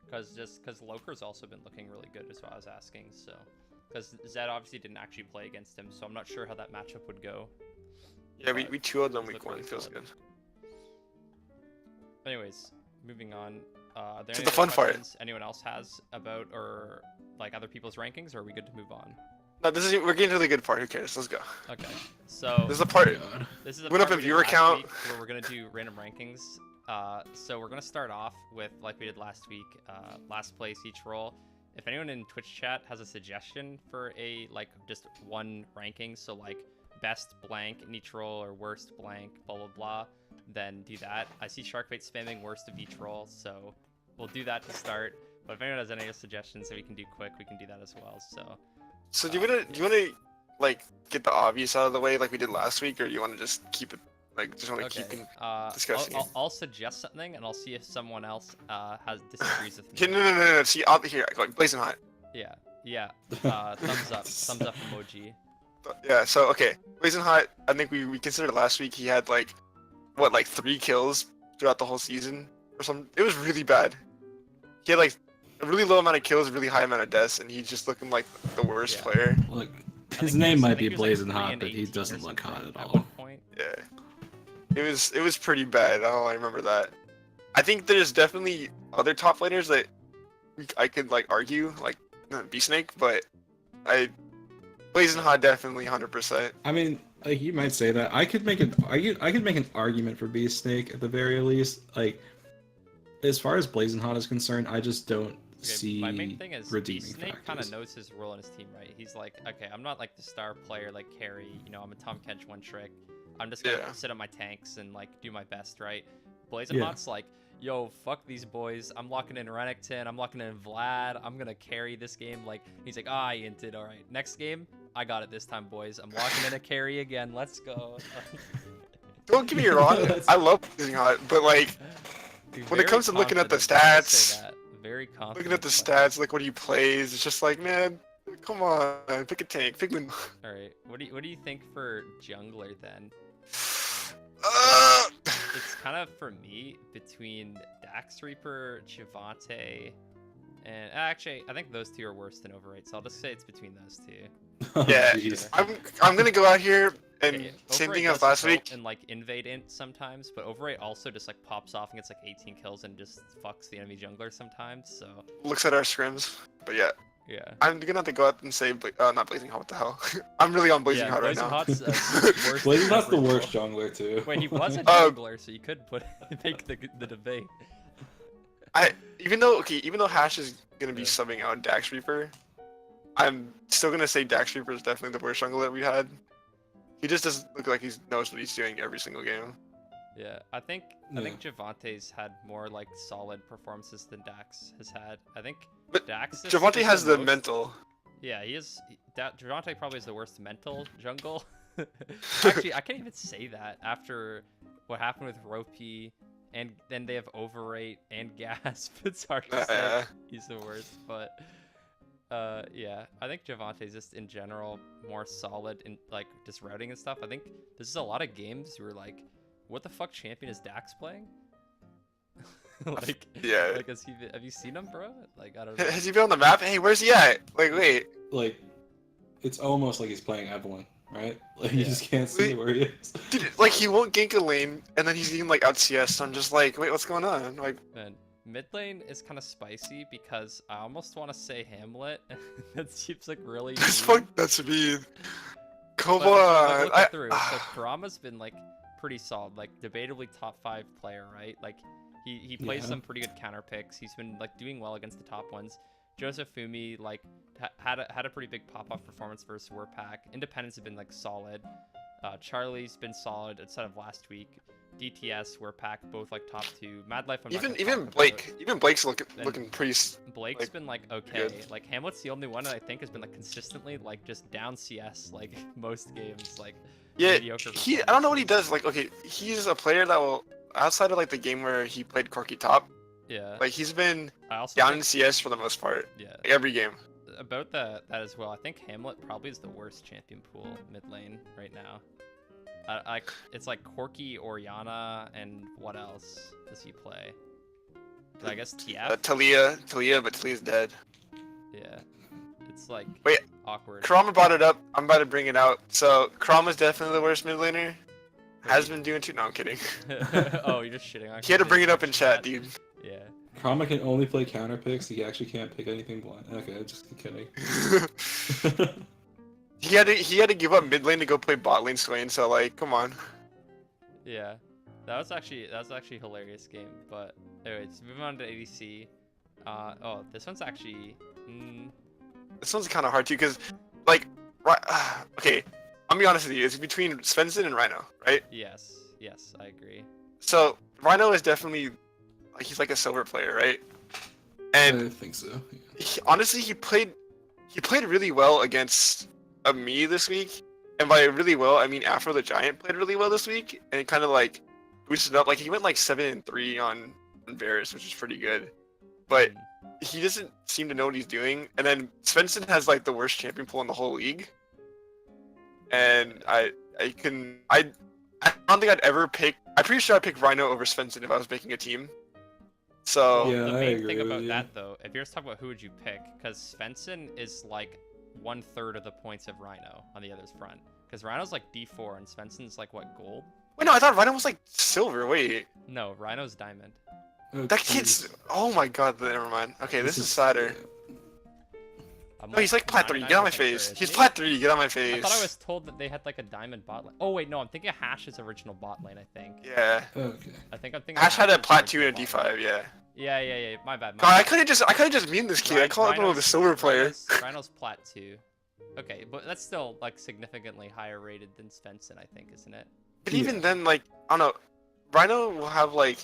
Because Loker's also been looking really good is what I was asking, so. Because Zed obviously didn't actually play against him, so I'm not sure how that matchup would go. Yeah, we 2-0'd them week 1, feels good. Anyways, moving on. Are there To any the other fun part. questions anyone else has about or like other people's rankings, or are we good to move on? No, we're getting to the good part. Who cares? Let's go. Okay, so This is the part. this is a Went up part in we did viewer last count. week where we're gonna do random rankings. So we're gonna start off with like we did last week, last place each role. If anyone in Twitch chat has a suggestion for a like just one ranking, so like best blank in each role or worst blank, blah blah blah, then do that. I see Sharkbait spamming worst of each role, so we'll do that to start. But if anyone has any suggestions that we can do quick, we can do that as well. So do you wanna like get the obvious out of the way like we did last week, or you wanna just keep it like just wanna keep discussing it? I'll suggest something and I'll see if someone else disagrees with me. Okay, no. See, out here, like blazing hot. Yeah. Thumbs up emoji. Yeah. So okay, blazing hot. I think we considered last week he had like 3 kills throughout the whole season or something. It was really bad. He had like a really low amount of kills, really high amount of deaths, and he's just looking like the worst player. Look, his name might be Blazing Hot, but he doesn't look hot at all. Yeah, it was pretty bad. Oh, I remember that. I think there's definitely other top laners that I could like argue, like B-Snake, but Blazing Hot definitely 100%. I mean, like you might say that. I could make an argument for B-Snake at the very least. Like, as far as Blazing Hot is concerned, I just don't see my main thing is redeeming Snake factors. kind of knows his role in his team, right? He's like, okay, I'm not like the star player like carry, you know, I'm a Tom Kench one trick. I'm just gonna sit on my tanks and like do my best, right? Blazing Hot's like, yo, fuck these boys. I'm locking in Renekton. I'm locking in Vlad. I'm gonna carry this game. Like, he's like, I inted. All right, next game, I got it this time, boys. I'm locking in a carry again. Let's go. Don't get me wrong. I love Blazing Hot, but like. When it comes to looking at the stats, very confident. looking at the stats, like what he plays, it's just like, man, Come on, pick a tank. Pick Lin. All right. What do you think for jungler then? Uh, It's kind of for me between Dax Reaper, Javante, and actually I think those two are worse than Overrate. So I'll just say it's between those two. Yeah. Jeez. I'm gonna go out here and Okay, same Overrate thing as does last tilt week. and like invade int sometimes, but Overrate also just like pops off and gets like 18 kills and just fucks the enemy jungler sometimes. So Looks at our scrims, but yeah, yeah. I'm gonna have to go out and say, not Blazing Hot. What the hell? I'm really on Blazing Hot right Blazing now. Hot's worse. Blazing than Hot's the Overrate. worst jungler too. Wait, he was a Uh, jungler, so you could make the debate. Even though Hash is gonna be Yeah. subbing out Dax Reaper, I'm still gonna say Dax Reaper is definitely the worst jungler that we had. He just doesn't look like he knows what he's doing every single game. Yeah, I think Javante's had more like solid performances than Dax has had. I think But Dax is Javante has the most- mental. Yeah, Javante probably is the worst mental jungle. Actually, I can't even say that after what happened with Ropey, and then they have Overrate and Gasp. It's hard to say he's the worst, but yeah, I think Javante's just in general more solid in like just routing and stuff. I think this is a lot of games where like, what the fuck champion is Dax playing? Like, Yeah. like have you seen him, bro? Like, I don't know. Has he been on the map? Hey, where's he at? Like, wait. Like, it's almost like he's playing Evelyn, right? Like you Yeah. just can't see Wait. where he is. Dude, like he won't gank a lane, and then he's even like out CS. So I'm just like, wait, what's going on? Like, Man, mid lane is kind of spicy because I almost want to say Hamlet. That seems like really. this mean. fuck, that's mean. Come But if you, like, on. look it through. So Kurama's been like pretty solid, like debatably top 5 player, right? Like he plays Yeah. some pretty good counter picks. He's been like doing well against the top ones. Joseph Fumi like had a pretty big pop off performance versus Warpack. Independents have been like solid. Charlie's been solid outside of last week. DTS, Warpack, both like top 2. Mad Life, I'm not gonna even talk about. Blake, even Blake's looking Then- pretty. Blake's like, been like okay. good. Like Hamlet's the only one that I think has been like consistently like just down CS like most games. Like Yeah, mediocre I don't know what he performances. does. Like, okay, he's a player that will outside of like the game where he played Corky top. Yeah. Like he's been I also down in think, CS for the most part, yeah. like, every game. About that as well. I think Hamlet probably is the worst champion pool mid lane right now. It's like Corky, Oriana, and what else does he play? I guess TF. Talia, but Talia's dead. Yeah. It's like Wait, awkward. Kurama brought it up. I'm about to bring it out. So Kurama's definitely the worst mid laner. Has been doing too. No, I'm kidding. Oh, you're just shitting on. He had to Kurama bring it up in in chat, dude. Yeah. Krama can only play counter picks. He actually can't pick anything blind. Okay, just kidding. he had to give up mid lane to go play bot lane Swain. So like, come on. Yeah. That was actually a hilarious game. But anyways, moving on to ADC. Oh, this one's actually. This one's kind of hard too, cause like, right. Okay, I'll be honest with you. It's between Svensson and Rhino, right? Yes, I agree. So Rhino is definitely like he's like a silver player, right? And I think so. Yeah. honestly, he played really well against me this week, and by really well, I mean Afro the Giant played really well this week, and it kind of like boosted up. Like he went like 7-3 on Varus, which is pretty good, but he doesn't seem to know what he's doing. And then Svensson has like the worst champion pool in the whole league, and I don't think I'd ever pick. I'm pretty sure I'd pick Rhino over Svensson if I was making a team. So Yeah, the I main agree thing with about you. that though, if you're just talking about who would you pick, because Svensson is like 1/3 of the points of Rhino on the other's front. Because Rhino's like D4 and Svensson's like what, gold? wait, no, I thought Rhino was like silver. Wait, No, Rhino's diamond. Oh, that jeez. kid's. Oh my god, never mind. Okay, this is sadder. I'm No, he's like plat 3. Get on my 99% face. sure, He's isn't he? plat 3. Get on my face. I thought I was told that they had like a diamond bot lane. Oh wait, no, I'm thinking of Hash's original bot lane. I think. Yeah. Okay. I think I'm thinking. Ash had a Hash's plat 2 original and a bot lane. D5. Yeah. Yeah. My bad. My God, I bad. could have just mean this kid. I called him the silver player. Rhino's plat 2. Okay, but that's still like significantly higher rated than Svensson, I think, isn't it? But Yeah. even then, like, I don't know. Rhino will have like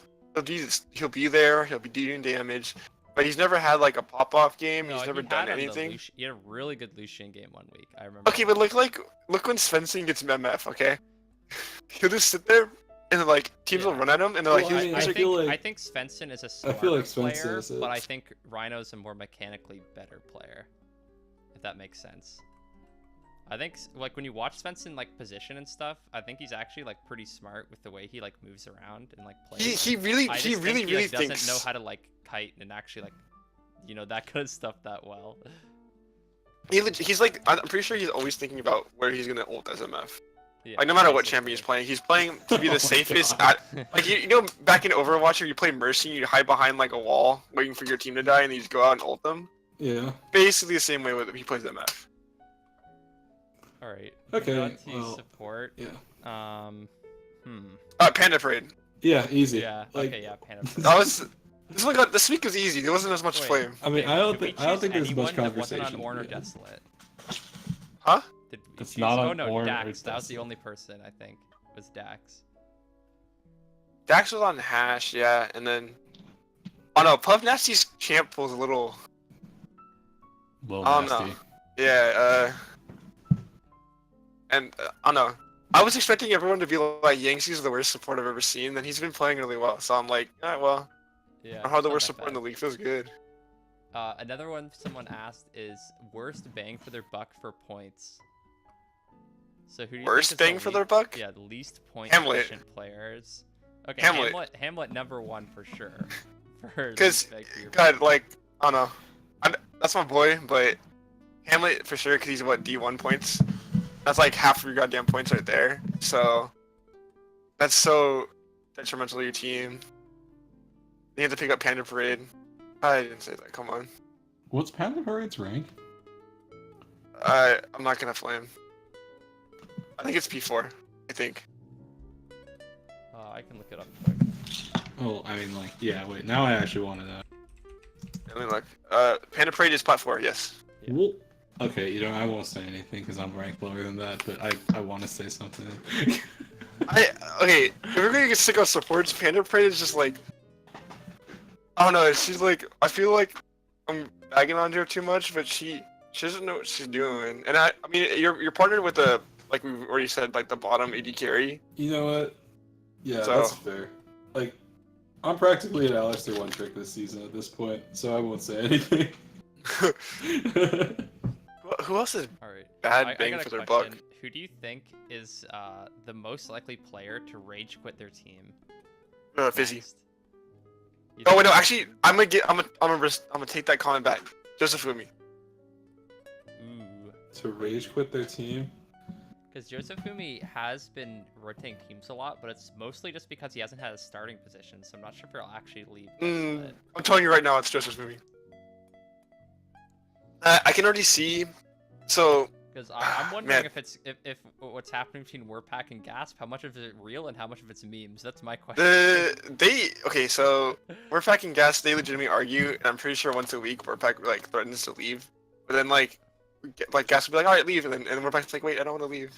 he'll be there. He'll be doing damage, but he's never had like a pop off game. No, He's never he done had him, though. anything. He had a really good Lucian game one week. I remember. Okay, but look when Svensson gets MF. Okay, he'll just sit there and then, like teams Yeah. will run at him and they're like, Well, he's, I I he's like, feel think like- I think Svensson is a I smarter feel like Svensson player, is a- but I think Rhino's a more mechanically better player. If that makes sense. I think like when you watch Svensson like position and stuff, I think he's actually like pretty smart with the way he like moves around and like plays. He really I he just really think he, really like, doesn't thinks. know how to like kite and actually like, you know, that kind of stuff that well. He's like, I'm pretty sure he's always thinking about where he's gonna ult as MF. Yeah, Like no matter what basically. champion he's playing to be Oh my the safest. God. Like you know, back in Overwatch, where you play Mercy, you hide behind like a wall, waiting for your team to die, and you just go out and ult them. Yeah. Basically the same way with he plays MF. All right. Okay, moving on to well, support. Yeah. Panda Parade. Yeah, easy. Yeah. Like, Okay. Yeah. Panda. That was this week was easy. There wasn't as much Wait. flame. I mean, Okay, I don't did we think choose there's much anyone that wasn't conversation. on Ornn or yeah. Desolate? Huh? Did we That's choose... not Oh on no, Ornn or Dax. That was the Desolate. only person I think was Dax. Dax was on Hash, yeah, and then oh no, Puff Nasty's champ was a little Little I don't nasty. know. Yeah, and I don't know. I was expecting everyone to be like, Yangtze's the worst support I've ever seen, and he's been playing really well. So I'm like, alright, well, Yeah. how the not worst that support in bad. the league feels good. Another one someone asked is worst bang for their buck for points. So who do you Worst think is bang the for their buck? Yeah, the least point Hamlet. efficient players. Okay, Hamlet. Hamlet number one for sure. For Because, least bang for your God, like, I don't know. That's my boy, but Hamlet for sure, because he's what, D1 points? That's like half of your goddamn points right there. So, that's so detrimental to your team. You have to pick up Panda Parade. I didn't say that, come on. What's Panda Parade's rank? I'm not gonna flame. I think it's P4, I think. I can look it up quick. Oh, I mean, like, yeah. Wait, now I actually want to know. Let me look. Panda Parade is Plat 4, yes. Yeah. Well, okay, you know, I won't say anything because I'm ranked lower than that, but I want to say something. Okay, if we're gonna get sick of supports, Panda Parade is just like, I don't know. She's like, I feel like I'm bagging on her too much, but she doesn't know what she's doing. And I mean, you're partnered with the, like we've already said, like the bottom AD carry. You know what? Yeah, So- that's fair. Like, I'm practically an Alistair one trick this season at this point, so I won't say anything. Who else is All right. bad I bang got a for their question. buck? Who do you think is the most likely player to rage quit their team? Fizzy. next? You Oh think- wait, no. Actually, I'm gonna take that comment back. Joseph Fumi. Ooh. To rage quit their team? Because Joseph Fumi has been rotating teams a lot, but it's mostly just because he hasn't had a starting position, so I'm not sure if he'll actually leave. I'm telling you right now, it's Joseph Fumi. I can already see. So Because I'm wondering Man. if it's if what's happening between Warpack and Gasp, how much of it is real and how much of it's memes. That's my question. okay, so Warpack and Gas, they legitimately argue, and I'm pretty sure once a week Warpack like threatens to leave, but then like Gas will be like, all right, leave, and then Warpack's like, wait, I don't want to leave,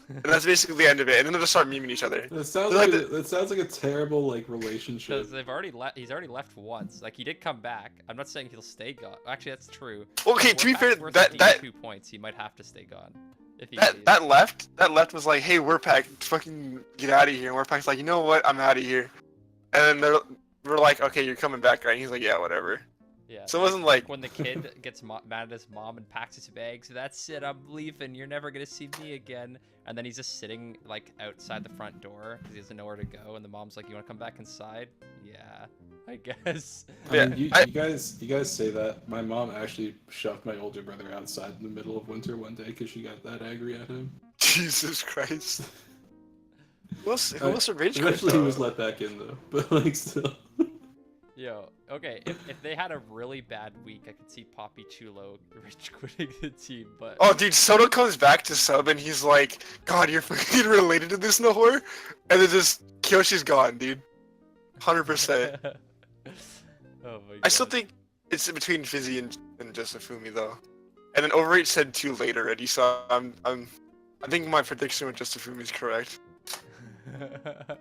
and that's basically the end of it, and then they'll just start memeing each other. That sounds Like like that sounds like a terrible like relationship. Because they've already he's already left once. Like he did come back. I'm not saying he'll stay gone. Actually, that's true. Okay, to be fair, Warpack's worth that 2 points. He might have to stay gone. If he that left was like, hey, Warpack, fucking get out of here, and Warpack's like, you know what, I'm out of here, and then we're like, okay, you're coming back, right? And he's like, yeah, whatever. Yeah. So it wasn't like when the kid gets mad at his mom and packs his bags. That's it. I'm leaving. You're never gonna see me again. And then he's just sitting like outside the front door because he doesn't know where to go. And the mom's like, "You want to come back inside?" Yeah, I guess. I mean, Yeah, you guys say that. My mom actually shoved my older brother outside in the middle of winter one day because she got that angry at him. Jesus Christ. Who else rage quit, Eventually, he though? was let back in though, but like still. Yo, okay. If they had a really bad week, I could see Poppy Chulo rage quitting the team. But Oh, dude, Soto comes back to sub and he's like, God, you're fucking related to this Nahor? And then just Kyoshi's gone, dude. 100%. oh my god. I still think it's between Fizzy and Josefumi, though. And then Overrate said 2 late already, so I think my prediction with Josefumi is correct.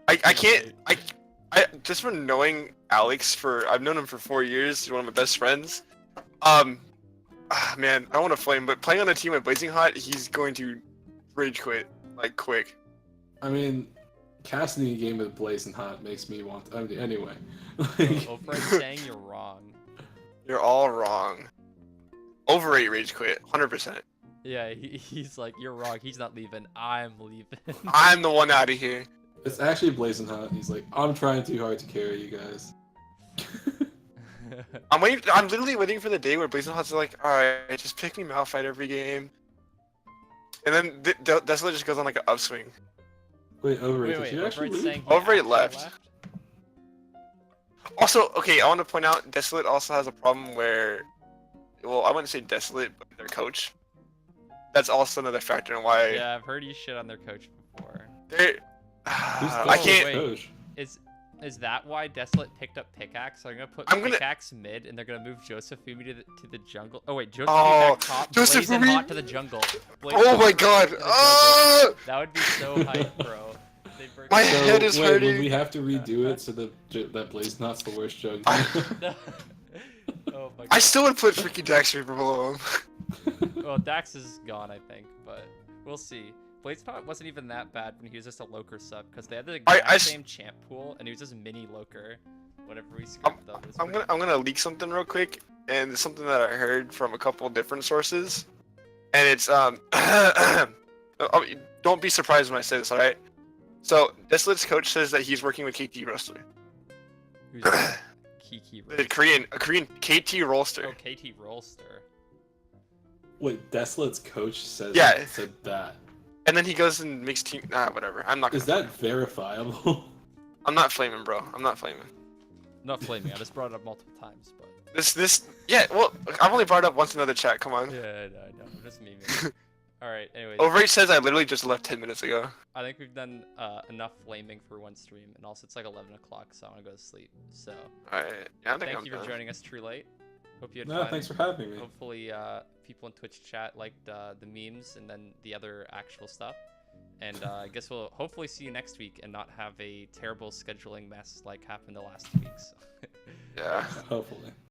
I can't, I just from knowing Alex I've known him for 4 years, he's one of my best friends. Man, I want to flame, but playing on a team with Blazing Hot, he's going to rage quit, like, quick. I mean, casting a game with Blazing Hot makes me want. I mean, anyway. Overrate's saying you're wrong. You're all wrong. Overrate rage quit, 100%. Yeah, he's like, you're wrong. He's not leaving. I'm leaving. I'm the one out of here. It's actually blazing hot. He's like, I'm trying too hard to carry you guys. I'm waiting. I'm literally waiting for the day where Blazing Hot's like, all right, just pick me Malphite every game, and then Desolate just goes on like an upswing. Wait, Overrate, wait, did you actually Overrate's leave? saying he Overrate actually left. Also, okay, I want to point out Desolate also has a problem where, well, I wouldn't say Desolate, but their coach. That's also another factor in why Yeah, I've heard you shit on their coach before. they're. Who's I can't. wait. Coach? Is that why Desolate picked up Pickaxe? So I'm gonna put Pickaxe mid, and they're gonna move Josephumi to the jungle. Oh wait, Josephumi back top, Blazing Josephumi? Hot to the jungle. Oh my god! Ah! That would be so hype, bro. My head is wait, hurting. Would we have to redo it so that Blazing Hot's the worst joke? Oh my god. I still would put freaking Dax Reaper below him. Well, Dax is gone, I think, but we'll see. Blazepot wasn't even that bad when he was just a Loker sub, because they had the exact same champ pool, and he was just mini Loker whenever we scrapped them. I'm gonna leak something real quick, and it's something that I heard from a couple different sources, and it's don't be surprised when I say this, all right? So Desolate's coach says that he's working with KT Roaster. Who's that? Kiki The Korean KT Roaster. Oh, KT Rollster. Wait, Desolate's coach said that. And then he goes and makes team. Whatever. I'm not. Is that verifiable? I'm not flaming, bro. I'm not flaming. Not flaming. I just brought it up multiple times, but. Yeah. Well, I've only brought it up once in another chat. Come on. Yeah, I know. I'm just memeing. All right. Anyways. Overrate says I literally just left 10 minutes ago. I think we've done enough flaming for one stream, and also it's like 11 o'clock, so I want to go to sleep. So. All right. Yeah, I think Thank I'm you for done. joining us, TrueLight. Hope you had No, fun. thanks for having me. Hopefully, people in Twitch chat liked the memes and then the other actual stuff. And I guess we'll hopefully see you next week and not have a terrible scheduling mess like happened the last 2 weeks. Yeah. Hopefully.